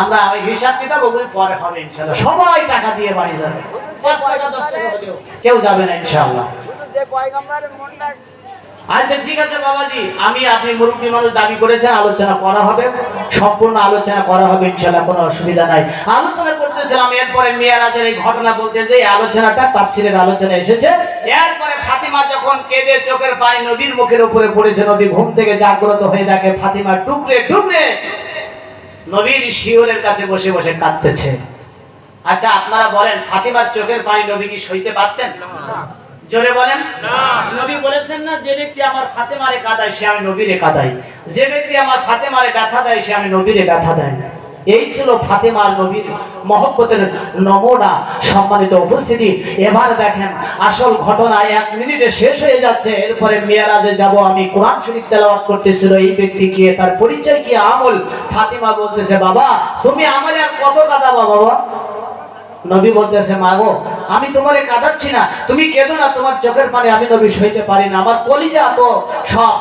আমরা ওই হিসাব কিতাব ওগুলো পরে হবে ইনশাআল্লাহ। সবাই টাকা দিয়ে বাড়ি যাবে, 5 টাকা 10 টাকা কেউ যাবে না ইনশাআল্লাহ। আচ্ছা ঠিক আছে বাবাজি, আপনি মুরব্বী মানুষ দাবি করেছেন, আলোচনা করা হবে, সম্পূর্ণ আলোচনা করা হবে ইনশাআল্লাহ, কোনো অসুবিধা নাই। আলোচনা করতেছিলাম, এরপরে মিয়ারাজের এই ঘটনা বলতে যে আলোচনাটা তাফসীরের আলোচনা এসেছে। এরপরে ফাতিমা যখন কেঁদে চোখের পানি নবীর মুখের উপরে পড়েছে, নবী ঘুম থেকে জাগ্রত হয়ে দেখে ফাতিমা টুকরে টুকরে নবীর শিয়রের কাছে বসে বসে কাঁদতেছে। আচ্ছা আপনারা বলেন, ফাতিমার চোখের পানি নবী কি সইতে পারতেন? জোরে বলেন না। নবী বলেছেন না, যে ব্যক্তি আমার ফাতেমারে কাঁদায় সে আমি নবীরে কাঁদাই, যে ব্যক্তি আমার ফাতেমারে ব্যথা দেয় সে আমি নবীরে ব্যথা দেয়। এই ছিল ফাতেমার নবীর মহব্বতের নমুনা। সম্মানিত উপস্থিতি, এবার দেখেন আসল ঘটনা 1 মিনিটে শেষ হয়ে যাচ্ছে। এরপরে মিরাজে যাব আমি। কোরআন শরীফ তেলাওয়াত করতেছিল এই ব্যক্তি কি, তার পরিচয় কি, আমল। ফাতিমা বলতেছে, বাবা তুমি আমারে আর কত কাঁদাবা বাবা? নবী বলতেছে, মা গো আমি তোমারে কাঁদাচ্ছি না, তুমি কেঁদো না, তোমার চোখের পানি আমি নবী সইতে পারি না, আমার কলিজা তো সব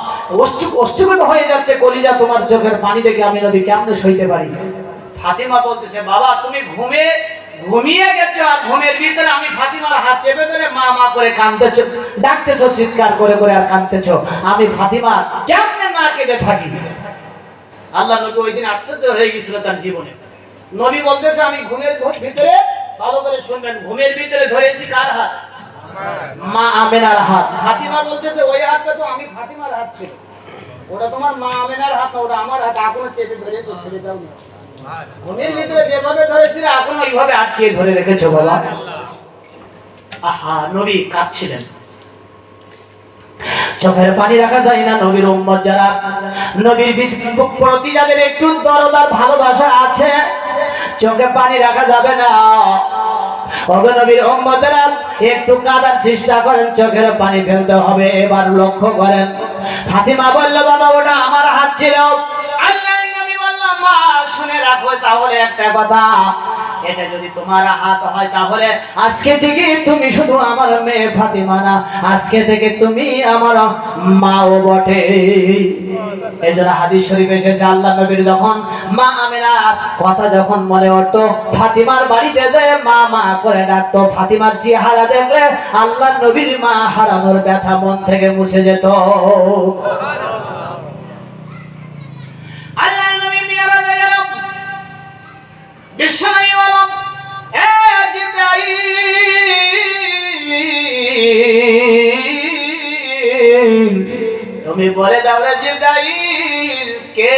অষ্টুগত হয়ে যাচ্ছে কলিজা, তোমার চোখের পানি দেখে আমি নবী কেমনে সইতে পারি। ফাতিমা বলতেছে, বাবা তুমি ঘুমিয়ে গেছো, আর ঘুমের ভিতরে আমি ফাতিমার হাত চেপে ধরে মা মা করে কাঁদতেছো, ডাকতেছো চিৎকার করে করে আর কাঁদতেছো, আমি ফাতিমা কেমনে না কেঁদে থাকি। আল্লাহ নবী ওই দিন আশ্চর্য হয়ে গেছিল তার জীবনে। নবী বলতেছে, আমি ঘুমের ভিতরে, ভালো করে শুনবেন, ঘুমের ভিতরে ধরেছি কার হাত? মা আমেনার হাত। ফাতিমা বলতেছে, ওই হাতটা তো আমি ফাতিমার হাত ছিল, ওটা তোমার মা আমেনার হাত না, ওটা আমার হাত, এখনো চেপে ধরেছো, ছেড়ে দাও না। ঘুমের ভিতরে যেভাবে ধরেছিল এখনো ওইভাবে আটকে ধরে রেখেছো বাবা। আহা, নবী কাঁদছিলেন, চোখের পানি রাখা যায় না। নবীর উম্মত যারা, নবীর প্রতি যাদের একটু দরদ আর ভালোবাসা আছে, চোখে পানি রাখা যাবে না। ওগো নবীর উম্মতেরা, একটু কাঁদার চেষ্টা করেন, চোখের পানি ফেলতে হবে। এবার লক্ষ্য করেন, ফাতিমা বলল, বাবা ওটা আমার হাত ছিল। আল্লাহর নবী বলল, মা শুনে রাখো তাহলে একটা কথা, এটা যদি তোমার হাত হয় তাহলে আজকে থেকে তুমি শুধু আমার মেয়ে ফাতিমা না, আজকে থেকে তুমি আমার মাও বটে। এই জন্য হাদিস শরীফে এসেছে, আল্লাহ নবীর যখন মা আমিনার কথা যখন মনে উঠতো, ফাতিমার বাড়িতে যেয়ে মা মা করে ডাকতো, ফাতিমার চেহারা দেখলে আল্লাহ নবীর মা হারানোর ব্যথা মন থেকে মুছে যেত। আল্লাহ নবী মিরাজে গেল, বিশ্বনবী বলল, এ জিবরাইল, তুমি বলে দাও রে জিবরাইল, কে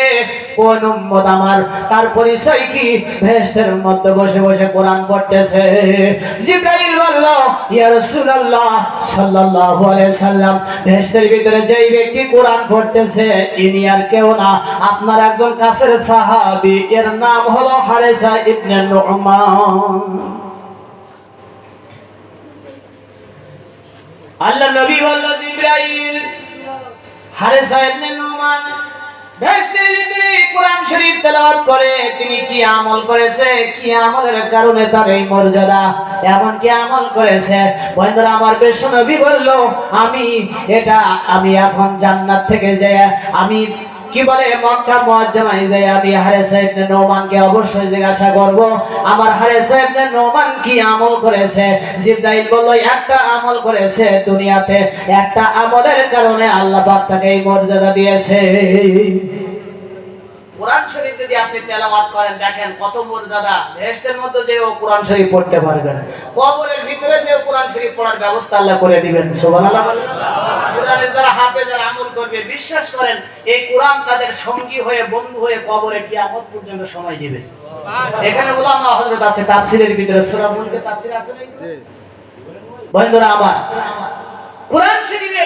কোন উম্মত আমার, তার পরিচয় কি? বেহেশতের মধ্যে বসে বসে কোরআন পড়তেছে। জিবরাইল বলল, ইয়া রাসূলুল্লাহ সাল্লাল্লাহু আলাইহি সাল্লাম, বেহেশতের ভিতরে যেই ব্যক্তি কোরআন পড়তেছে ইনি আর কেউ না, আপনার একজন কাছের সাহাবী, এর নাম হলো হারেসা ইবনে নুমান। আল্লাহ নবী বলল, জিবরাইল, হারেসা ইবনে নুমান বেহেশতের ভিতরে কোরআন শরীফ তেলাওয়াত করে, তিনি কি আমল করেছে, কি আমলের কারণে তার এই মর্যাদা, এমন কি আমল করেছে? বন্ধুরা আমার, বিশ্বনবী বলল, আমি এখন জান্নাত থেকে যে আমি কি বলে মক্কা মুআজ্জামায় যাই, আমি হারেসা ইবনে নুমানকে অবশ্যই জিজ্ঞাসা করব, আমার হারেসা ইবনে নুমান কি আমল করেছে। জিবরাইল বলল, একটা আমল করেছে দুনিয়াতে, একটা আমলের কারণে আল্লাহ পাক তাকে এই মর্যাদা দিয়েছে। কোরআন শরীফ যদি আপনি তেলাওয়াত করেন, দেখেন কত মর্যাদা। বেহেশতের মধ্যে যে ও কোরআন শরীফ পড়তে পারবেন, কবরের ভিতরে যে কোরআন শরীফ পড়ার ব্যবস্থা আল্লাহ করে দিবেন। সুবহানাল্লাহ। কোরআনের যারা হাফেজ আর আমল করবে, বিশ্বাস করেন এই কোরআন তাদের সঙ্গী হয়ে, বন্ধু হয়ে কবরে কিয়ামত পর্যন্ত সময় দিবে। এখানে উলামা হযরত আছে, তাফসীরের ভিতরে সূরা মুলকে তাফসীর আছে না? বন্ধুরা আমার, কোরআন শরীফে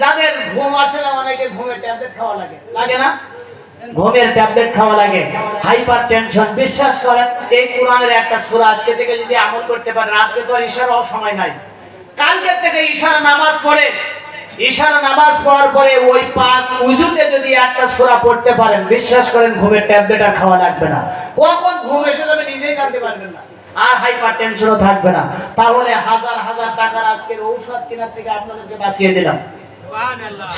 যাদের ঘুম আসে না, অনেকে ঘুমের ট্যাবলেট খাওয়া লাগে, লাগে না? ঘুমের ট্যাবলেট খাওয়া লাগে, হাইপার টেনশন। বিশ্বাস করেন এই কোরআনের একটা সূরা আজকে থেকে যদি আমল করতে পারেন, আজকে তো আর ইশারাও সময় নাই, কালকের থেকে ইশারা নামাজ পড়ে, ইশারা নামাজ পড়ার পরে ওই পাক উযুতে যদি একটা সূরা পড়তে পারেন, বিশ্বাস করেন ঘুমের ট্যাবলেট আর খাওয়া লাগবে না। কখন ঘুম এসে যাবে নিজেই জানতে পারবেন না, আর হাইপার টেনশনও থাকবে না। তাহলে হাজার হাজার টাকার আজকের ঔষধ কেনার থেকে আপনাদেরকে বাঁচিয়ে দিলাম।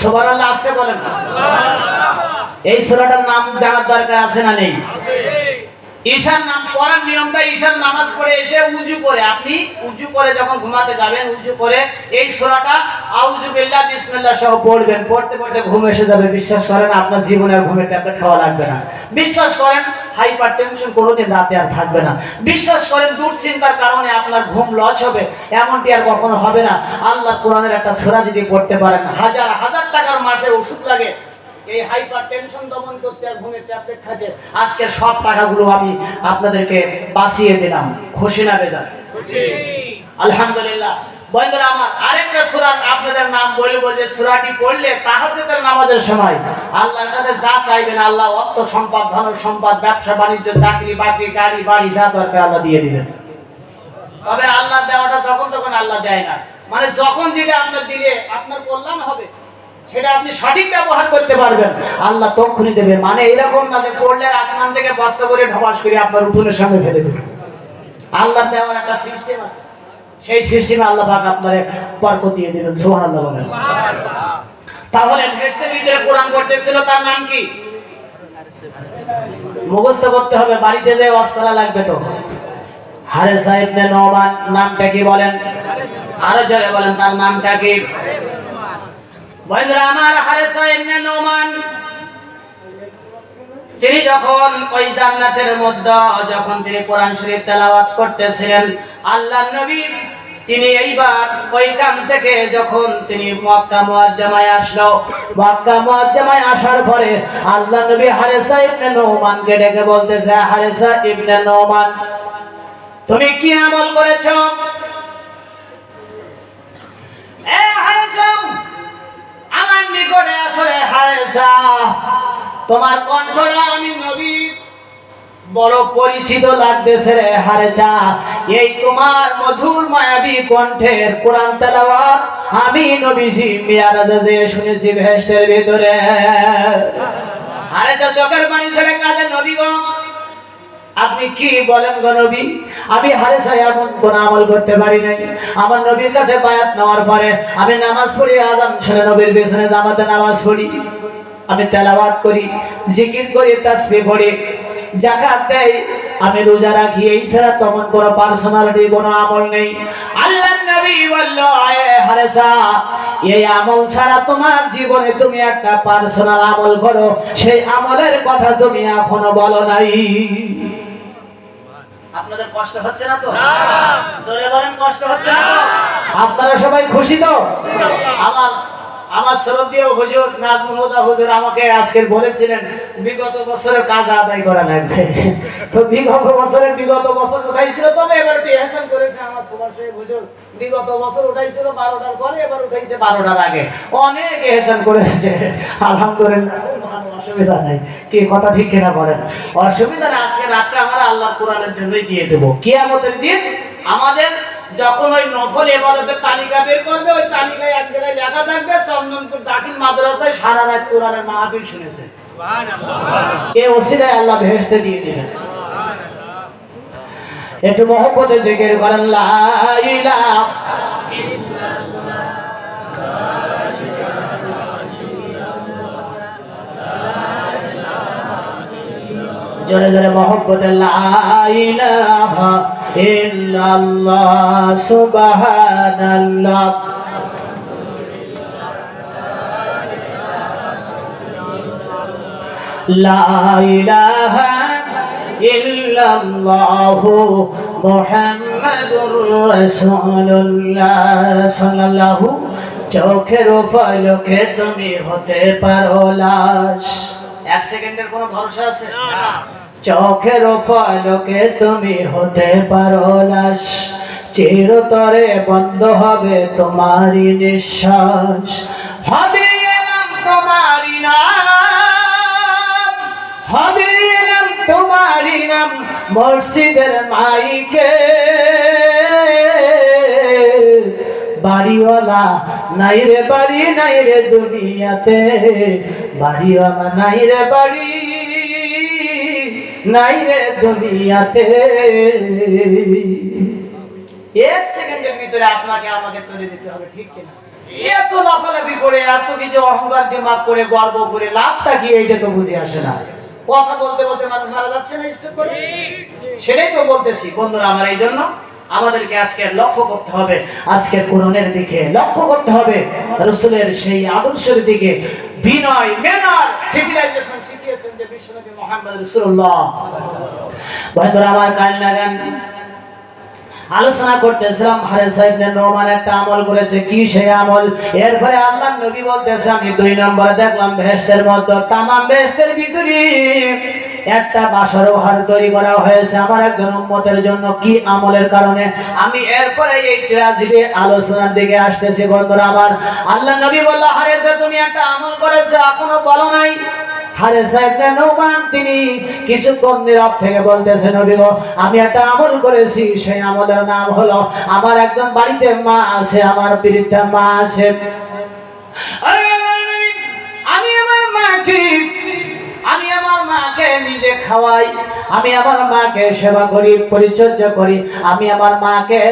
সুবহানাল্লাহ, আসতে বলেন। এই সূরাটার নাম জানার দরকার আছে না নেই? ঈশার নাম পড়ার নিয়মটা, ঈশার নামাজ পড়ে এসে উযু করে, আপনি উযু করে যখন ঘুমাতে যাবেন, উযু করে এই সূরাটা আউযু বিল্লাহ বিসমিল্লাহ সহ পড়বেন, পড়তে পড়তে ঘুম এসে যাবে। বিশ্বাস করেন আপনার জীবনে আর ঘুমের ট্যাবলেট খাওয়া লাগবে না। বিশ্বাস করেন হাইপার টেনশন কোনোদিন রাতে আর থাকবে না। বিশ্বাস করেন দুশ্চিন্তার কারণে আপনার ঘুম লস হবে, এমনটি আর কখনো হবে না। আল্লাহ কোরআনের একটা সূরা যদি পড়তে পারেন, হাজার হাজার টাকার মাসে ওষুধ লাগে এই হাইপার টেনশন দমন করতে আর ঘুমের ট্যাবলেট খাতে, আজকে সব টাকাগুলো আমি আপনাদেরকে বাঁচিয়ে দিলাম। খুশি না বেজার? আলহামদুলিল্লাহ। বন্ধুরা আমার, আরেকটা সূরা আপনাদের নাম বলবো, যে সূরাটি পড়লে তাহাজ্জুদের নামাজের সময় আল্লাহর কাছে যা চাইবেন, আল্লাহ অর্থ সম্পদ, ধন সম্পদ, ব্যবসা বাণিজ্য, চাকরি বাকরি, গাড়ি বাড়ি যা দরকার আল্লাহ দিয়ে দিবেন। তবে আল্লাহ দেওয়াটা যখন তখন আল্লাহ দেয় না, মানে যখন যেটা আপনার দিলে আপনার কল্যাণ হবে, সেটা আপনি সঠিক ব্যবহার করতে পারবেন, আল্লাহ তখনই দেবে। মানে এরকম না যে পড়লে আসমান থেকে বস্তা করে ঢবাস করে আপনার উঠোনের সামনে ফেলে দেবে। আল্লাহ দেওয়ার একটা সিস্টেম আছে, সেই সিস্টেমে আল্লাহ পাক আপনারে বরকত দিয়ে দিবেন। সুবহানাল্লাহ বলেন। তাহলে ভেস্টের ভিতরে কোরআন পড়তেছিল, তার নাম কি? মুখস্থ করতে হবে, বাড়িতে যে ওয়াজ করা লাগবে তো। হারেসা ইবনে নোমান, নামটা কি বলেন? আরো জোরে বলেন, তার নামটা কি? বন্ধুরা আমার, হারেসা ইবনে নোমান তিনি যখন ওই জান্নাতের মধ্যে যখন তিনি কোরআন শরীফ তেলাওয়াত করতেছিলেন, আল্লাহর নবী তিনি এইবার ওইখান থেকে যখন তিনি মক্কা মুআজ্জামায় আসলো, মক্কা মুআজ্জামায় আসার পরে আল্লাহ নবী হারেসা ইবনে নোমানকে ডেকে বলতেছে, হারেসা ইবনে নোমান, তুমি কি আমল করেছো? এ হারেসা, আমার নিকটে আসলে হারেসা, তোমার কণ্ঠটা আমি নবী বড় পরিচিত লাগতেছে রে হারেসা। এই তোমার মধুর মায়াবী কণ্ঠের কোরআন তেলাওয়াত আমি নবীজি মিরাজে যে শুনেছি ভেস্টের ভিতরে। হারেসা চোখের পানি ছেড়ে কাঁদে, নবী গো, আপনি কি বলেন গো নবী? আমি হারেসা এমন কোন আমল করতে পারি নাই। আমার নবীর কাছে বায়াত নেওয়ার পরে আমি নামাজ পড়ি, আযান শুনে নবীর পেছনে জামাতে নামাজ পড়ি, আমি তেলাওয়াত করি, জিকির করি, তাসবিহ পড়ি, যাকাত দেই, আমি রোজা রাখি, এই ছাড়া তেমন কোনো পার্সোনালিটি কোনো আমল নেই। আল্লাহর নবী বলল, এ হারেসা, এই আমল ছাড়া তোমার জীবনে তুমি একটা পার্সোনাল আমল করো, সেই আমলের কথা তুমি এখনো বলো নাই। আপনাদের কষ্ট হচ্ছে না তো? জোরে বলেন, কষ্ট হচ্ছে না তো? আপনারা সবাই খুশি তো? আমার শ্রদ্ধেয় হুজুর নাজমুল হুদা হুজুর আমাকে আজকে বলেছিলেন বিগত বছরের কাজ আদায় করা লাগবে। তো বিগত বছর উঠাইছিল, তবে এবার একটু ইহসান করেছে আমার সুভাষ সাহেব হুজুর। বিগত বছর উঠাইছিল 12টার পরে, এবার উঠাইছে 12টার আগে। অনেক ইহসান করেছে, আলহামদুলিল্লাহ, অসুবিধা নাই। কি কথা ঠিক কিনা বলেন? অসুবিধা না। আজকে রাতটা আমরা আল্লাহর কোরআনের জন্যই দিয়ে দেবো। কিয়ামতের দিন আমাদের যখন ওই নফল ইবাদতের তালিকা বের করবে, ওই তালিকায় এক জায়গায় লেখা থাকবে চন্দনপুর দাখিল মাদ্রাসায় সারা রাত কোরআনের মাহফিল শুনেছে। সুবহানাল্লাহ। এই ওসিলায় আল্লাহ বেহেশতে দিয়ে দিবেন। একটু মহব্বতে জিকির করেন, লা ইলাহা ইল্লাল্লাহ, জোরে জোরে মহব্বতে, লা ইলাহা ইল্লাল্লাহ, সুবহানাল্লাহ, লা ইলাহা ইল্লাল্লাহু মুহাম্মাদুর রাসূলুল্লাহ সাল্লাল্লাহু। চোখের পলকে তুমি হতে পারো লাশ। এক সেকেন্ডের কোনো ভরসা আছে? না। চোখের পলকে তুমি হতে পারো লাশ, চিরতরে বন্ধ হবে তোমারই নিঃশ্বাস। হবে এলাম তোমারই নাম, হবে এলাম তোমারই নাম মসজিদের মাইকে। বাড়িওয়ালা নাই রে বাড়ি, নাই রে দুনিয়াতে, বাড়িওয়ালা নাই রে বাড়ি, নাই রে দুনিয়াতে। এক সেকেন্ডের ভিতরে আপনাকে আমাকে চলে যেতে হবে, ঠিক কিনা? এত লাফালাফি করে, এত কিছু অহংকার দিমাগ করে, গর্ব করে লাভটা কি, এইটা তো বুঝে আসে না। কথা বলতে বলতে মানুষ মারা যাচ্ছে না স্ট্রোক করে। সেটাই তো বলতেছি বন্ধুরা আমার। এই জন্য আমাদেরকে আজকে লক্ষ্য করতে হবে, আজকে কোরআনের দিকে লক্ষ্য করতে হবে, রাসূলের সেই আদর্শের দিকে। বিনয় মেনার সিভিলাইজেশন শিখিয়েছেন যে বিশ্বনবী মুহাম্মদ রাসূলুল্লাহ। বন্ধুরা আমার, কান লাগান। আলোচনা করতেছিলাম হারেসা ইবনে নোমান একটা আমল করেছে। কি সেই আমল? এরপরে আল্লাহর নবী বলতেছে, আমি 2 নম্বরে দেখলাম বেহেশতের মধ্যে, তামাম বেহেশতের ভিতরে একটা বাসর ঘর তৈরি করা হয়েছে আমার একজন উম্মতের জন্য। কি আমলের কারণে? আমি এরপরে এই ট্র্যাজেডি আলোচনার দিকে আসতেছি বন্ধুরা আমার। আল্লাহর নবী বলল, হারেসা তুমি একটা আমল করেছো, এখনো বলো নাই। হারেসা ইবনে নোমান তিনি কিছুক্ষণ নীরব থেকে বলতেছে, নবী গো, আমি একটা আমল করেছি। সেই আমলের নাম হলো, আমার একজন বাড়িতে মা আছে, আমার বৃদ্ধা মা আছে। আমি আমার মাকে নিজে খাওয়াই, আমি আমার মাকে সেবা করি, পরিচর্যা করি, আমি আমার মাকে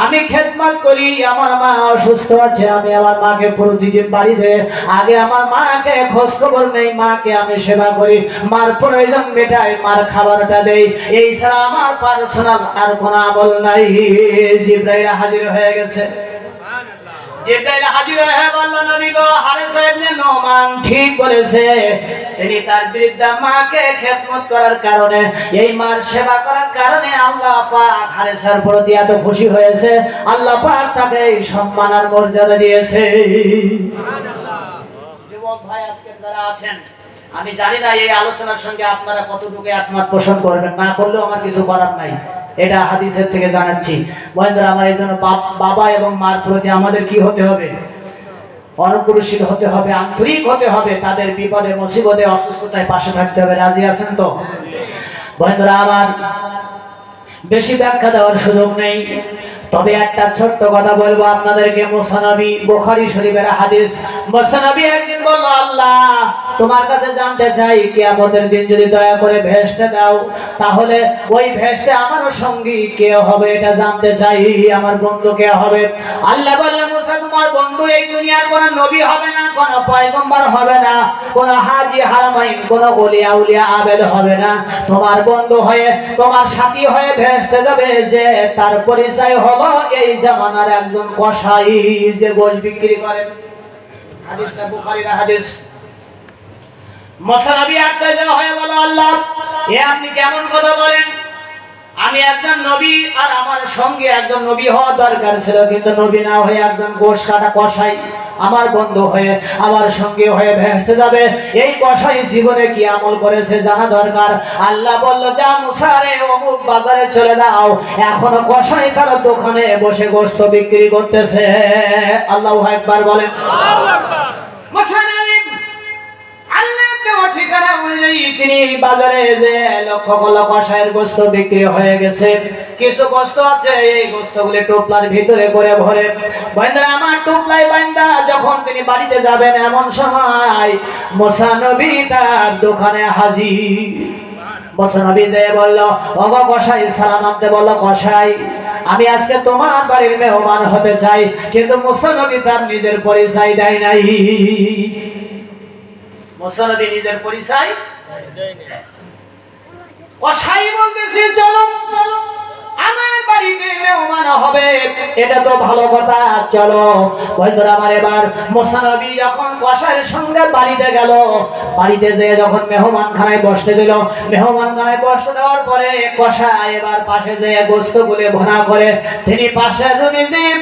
আমি খেদমত করি। আমার মা অসুস্থ আছে, আমি আমার মাকে প্রতিদিন বাড়িতে আগে আমার মাকে খোঁজ খবর নেই, মাকে আমি সেবা করি, মার প্রয়োজন মেটাই, মার খাবারটা দেই। এই ছাড়া আমার পার্সোনাল আর কোনো আমল নাই। জিবরাইল হাজির হয়ে গেছে। জিবরাইল হাজির হয়ে বলল, নবী গো, হারেসা ইবনে নোমান ঠিক বলেছে। তিনি তার বিরুদ্ধে মাকে খেদমত করার কারণে, এই মার সেবা করার কারণে আল্লাহ পাক হারেসার প্রতি এত খুশি হয়েছে, আল্লাহ পাক তাকে এই সম্মান আর মর্যাদা দিয়েছে। সুবহানাল্লাহ। যুবক ভাই আজকে যারা আছেন, আমি জানি না এই আলোচনার সঙ্গে আপনারা কতটুকু একমত পোষণ করবেন, না করলেও আমার কিছু করার নাই, এটা হাদিসের থেকে জানাচ্ছি। বন্ধুরা আমার, এই জন্য বাবা এবং মার প্রতি আমাদের কি হতে হবে? অনুগ্রহশীল হতে হবে, আন্তরিক হতে হবে, তাদের বিপদে মুসিবতে অসুস্থতায় পাশে থাকতে হবে। রাজি আছেন তো? বন্ধুরা আমার, বেশি ব্যাখ্যা দেওয়ার সুযোগ নেই, তবে একটা ছোট্ট কথা বলবো আপনাদেরকে। মুসানবী, বুখারী শরীফের হাদিস, মুসানবী একদিন বলল, আল্লাহ তোমার কাছে জানতে চাই, কিয়ামতের দিন যদি দয়া করে ভেস্তে দাও, তাহলে ওই ভেস্তে আমার সঙ্গী কে হবে এটা জানতে চাই, আমার বন্ধু কে হবে? আল্লাহ বললেন, মুসা তোমার বন্ধু এই দুনিয়ার কোনো নবী হবে না, কোনো পয়গম্বর হবে না, কোনো হাজী হারামাইন, কোনো ওলিয়া উলিয়া আবেদ হবে না। তোমার বন্ধু হয়ে, তোমার সাথী হয়ে ভেস্তে যাবে যে তার পরিচয় হলো এই জামানার একজন কসাই যে গোশ বিক্রি করে। হাদিসটা বুখারীর হাদিস। মুসা নবী আশ্চর্য হয়ে বলল, আল্লাহ এ আপনি কেমন কথা বলেন? আমি একজন নবী, আর আমার সঙ্গে একজন নবী হওয়া দরকার ছিল, কিন্তু নবী না হয়ে একজন গোশ কাটা কসাই আমার বন্ধু হয়ে, আমার সঙ্গে হয়ে ভেস্তে যাবে। এই কসাই জীবনে কি আমল করেছে জানা দরকার। আল্লাহ বলল, যা মুসা রে, অমুক বাজারে চলে যাও, এখনো কসাই তার দোকানে বসে গোশত বিক্রি করতেছে। আল্লাহু আকবার বলেন। মুসা নবী আল্লাহ দেওয়া ঠিকানা অনুযায়ী তিনি বাজারে যে লক্ষ্য করল কসাইয়ের গোশত বিক্রি হয়ে গেছে। কিছু গোশত আছে, এই গোশতগুলি টোপলার ভিতরে করে ভরে, বন্ধুরা আমার, টোপলায় বান্দা যখন তিনি বাড়িতে যাবেন, এমন সময় মুসা নবী তার দোকানে হাজির। মুসা নবী যেয়ে বলল, ওগো কসাই, সালাম আনতে বলল, কসাই আমি আজকে তোমার বাড়ির মেহমান হতে চাই। কিন্তু মুসা নবী তার নিজের পরিচয় দেয় নাই। মুসা নবী নিজের পরিচয় দেয় নাই। কসাই বলতেছে, চলো আমার বাড়িতে মেহমান হবে, এটা তো ভালো কথা, চলো। বন্ধুরা আমার, এবার মুসা নবী যখন কসাইয়ের সঙ্গে বাড়িতে গেল, বাড়িতে যেয়ে যখন মেহমানখানায় বসতে দিল, মেহমানখানায় বসতে দেওয়ার পরে কসাই এবার পাশে যেয়ে গোশতগুলো ভুনা করে তিনি পাশের রুমে দিয়ে,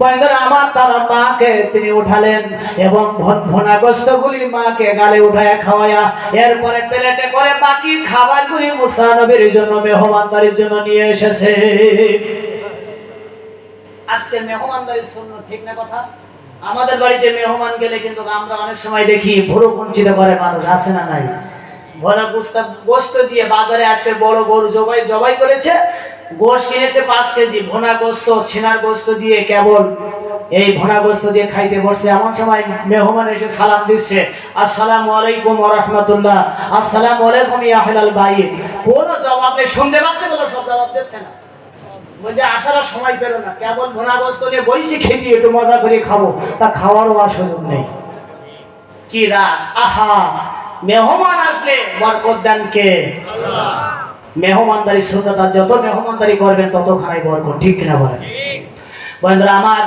বন্ধুরা আমার, তার মাকে তিনি উঠালেন এবং ভুনা গোশতগুলি মাকে গালে উঠায় খাওয়ায়া, এরপরে প্লেটে করে বাকি খাবারগুলি মুসা নবীর জন্য, মেহমানদারির জন্য নিয়ে এসেছে। আজকে মেহমানদারির সুন্নাত, ঠিক না কথা? আমাদের বাড়িতে মেহমান গেলে কিন্তু আমরা অনেক সময় দেখি ভুরু কুঞ্চিত করে মানুষ, আছে না নাই? ভুনা গোশত দিয়ে বাজারে আজকে বড় গরু জবাই করেছে, গোশত কিনেছে 5 কেজি, ভুনা গোশত, ছিনার গোশত দিয়ে কেবল এই ভুনা গোশত দিয়ে খাইতে বসছে। এমন সময় মেহমান এসে সালাম দিচ্ছে, আসসালামু আলাইকুম ওয়া রাহমাতুল্লাহ, আসসালামু আলাইকুম ইয়া আহলাল বাইত। কোন জবাব নেই, শুনতে পাচ্ছে বলে সব জবাব দিচ্ছে না, বলছে আসার সময় পেল না, কেবল ভুনা গোশত নিয়ে বইছি, খেতে একটু মজা করে খাবো, তা খাওয়ারও আর সুযোগ নেই। কি রাত! আহা, মেহমান আসলে বরকত দেন কে? আল্লাহ। মেহমানদারি সুন্নাত, যত মেহমানদারি করবেন তত খাই বরকত, ঠিক কিনা বলেন? বন্ধুরা আমার,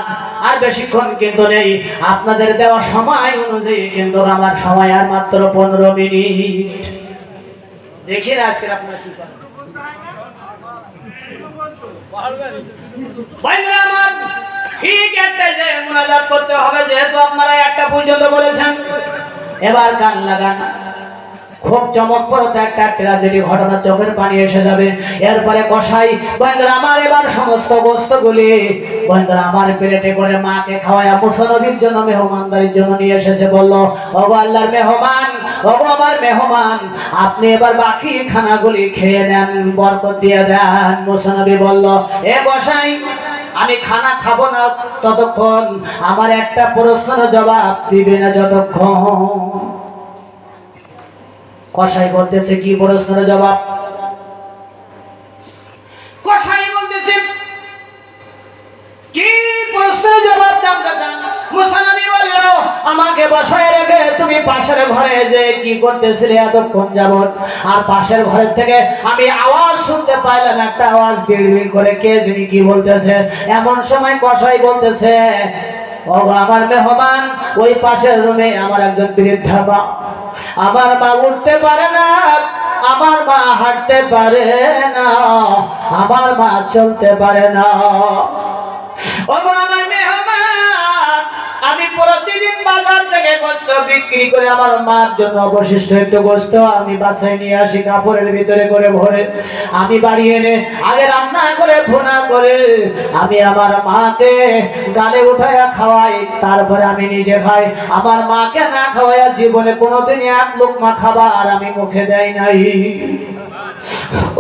আর বেশিক্ষণ কিন্তু নেই, আপনাদের দেওয়া সময় অনুযায়ী কিন্তু আমার সময় আর মাত্র 15 মিনিট। দেখি না আজকে আপনারা কি করেন। বন্ধুরা আমার, ঠিক একটা যে মুনাজাত করতে হবে, যেহেতু আপনারা একটা পর্যন্ত বলেছেন, এবার গান লাগান। খুব চমকপ্রদ একটা ট্র্যাজেডি ঘটনা, চোখের পানি এসে যাবে। এরপরে কসাই, বন্ধুরা আমার, এবার সমস্ত গোশতগুলি বন্ধুরা আমার প্লেটে করে মাকে খাওয়ায় মুসা নবীর জন্য, মেহমানদারির জন্য নিয়ে এসেছে। বলল, ওগো আল্লাহর মেহমান, ওগো আমার মেহমান, আপনি এবার বাকি খানাগুলি খেয়ে নেন, বরকত দিয়ে দেন। মুসা নবী বলল, এ কসাই, আমি খানা খাবো না ততক্ষণ আমার একটা প্রশ্নের জবাব দিবে না। যতক্ষণ কসাই বলতেছে কি প্রশ্নের জবাব? কসাই বলতেছে কি প্রশ্নের জবাব জানতে চান? মুসা নবী বলল, আমাকে বসায় রেখে তুমি পাশের ঘরে যে কি করতেছিলে এতক্ষণ যাবত? আর পাশের ঘরের থেকে আমি আওয়াজ শুনতে পাইলাম, একটা আওয়াজ বিড়বিড় করে, কে জানি কি বলতেছে। এমন সময় কসাই বলতেছে, ও আমার মেহমান, ওই পাশের রুমে আমার একজন বৃদ্ধা মা, আমার মা উঠতে পারে না, আমার মা হাঁটতে পারে না, আমার মা চলতে পারে না। ও আমার মেহমান, আমি প্রতিদিন বাজার থেকে গোশত বিক্রি করে আমার মার জন্য অবশিষ্ট একটু গোশত আমি বাসায় নিয়ে আসি, কাপড়ের ভিতরে করে ভরে আমি বাড়ি এনে আগে রান্না করে ভুনা করে আমি আমার মাকে গালে উঠাইয়া খাওয়াই, তারপরে আমি নিজে খাই। আমার মাকে না খাওয়াইয়া জীবনে কোনোদিন এক লোকমা খাবার আমি মুখে দেই নাই।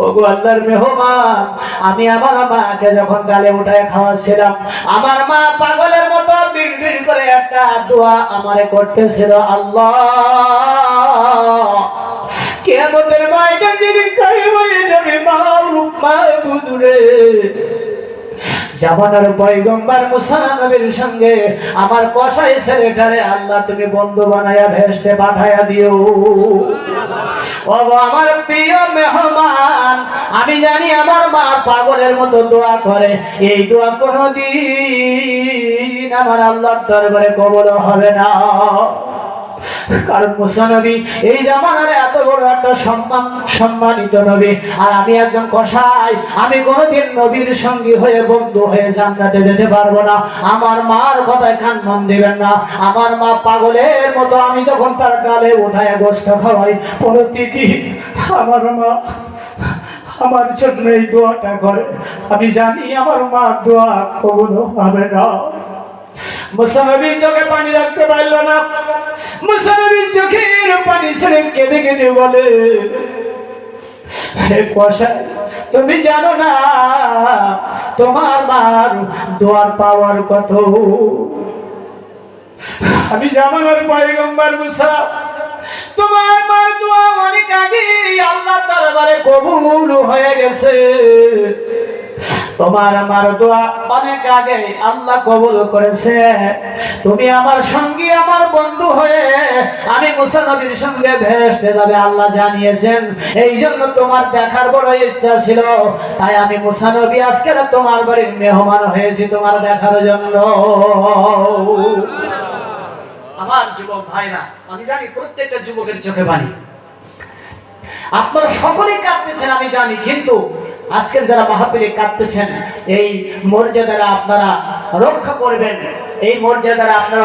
ওগো আল্লাহর মেহমান, আমি আমার মাকে যখন গালে উঠায় খাওয়াচ্ছিলাম, আমার মা পাগলের মতো বিড়বিড় করে একটা দোয়া আমারে করতেছিল, আল্লাহ কিয়ামতের ময়দান যেদিন কায়েম হয়ে যাবে, মাহবুদুরে জামানার পয়গম্বর মুসা নবীর সঙ্গে আমার কসাই ছেলেটারে আল্লাহ তুমি বন্ধু বানায়া ভেস্তে পাঠায়া দিও। ও আমার প্রিয় মেহমান, আমি জানি আমার মা পাগলের মতো দোয়া করে, এই দোয়া কোনদিন আমার আল্লাহর দরবারে কবুল হবে না। কারণ মুসা নবী এই জামানার এত বড় একটা সম্মানিত নবী, আর আমি একজন কসাই, আমি কোনোদিন নবীর সঙ্গী হয়ে বন্ধু হয়ে জান্নাতে যেতে পারবো না। আমার মার কথায় কান মন দিবেন না। আমার মা পাগলের মতো আমি যখন তার গালে উঠায় গোশত খাওয়াই, প্রতিদিন আমার মা আমার জন্য এই দোয়াটা করে। আমি জানি আমার মা দোয়া কবুল হবে না। মুসা নবী চোখে পানি রাখতে পারল না। মুসা নবী চোখের পানি ছেড়ে কেঁদে কেঁদে বলে, হে কসাই, তুমি জানো না তোমার মার দোয়ার পাওয়ার কত? আমি জামানার পয়গম্বর মুসা, তোমার মার দোয়া অনেক আগে আল্লাহর দরবারে কবুল হয়ে গেছে। তোমার আমার দোয়া অনেক আগে আল্লাহ কবুল করেছে। তুমি আমার সঙ্গী, আমার বন্ধু হয়ে আমি মুসা নবীর সঙ্গে ভেস্তে যাবে আল্লাহ জানিয়েছেন। এই জন্য তোমার দেখার বড় ইচ্ছা ছিল, তাই আমি মুসা নবী আজকে তোমার বাড়ির মেহমান হয়েছি তোমার দেখার জন্য। আমার যুবক ভাইরা, আমি জানি প্রত্যেকটা যুবকের চোখে পানি, আপনারা সকলেই কাঁদতেছেন আমি জানি, কিন্তু আজকের যারা মাহফিলে কাঁদতেছেন, এই মর্যাদারা আপনারা রক্ষা করবেন, এই মর্যাদারা আপনারা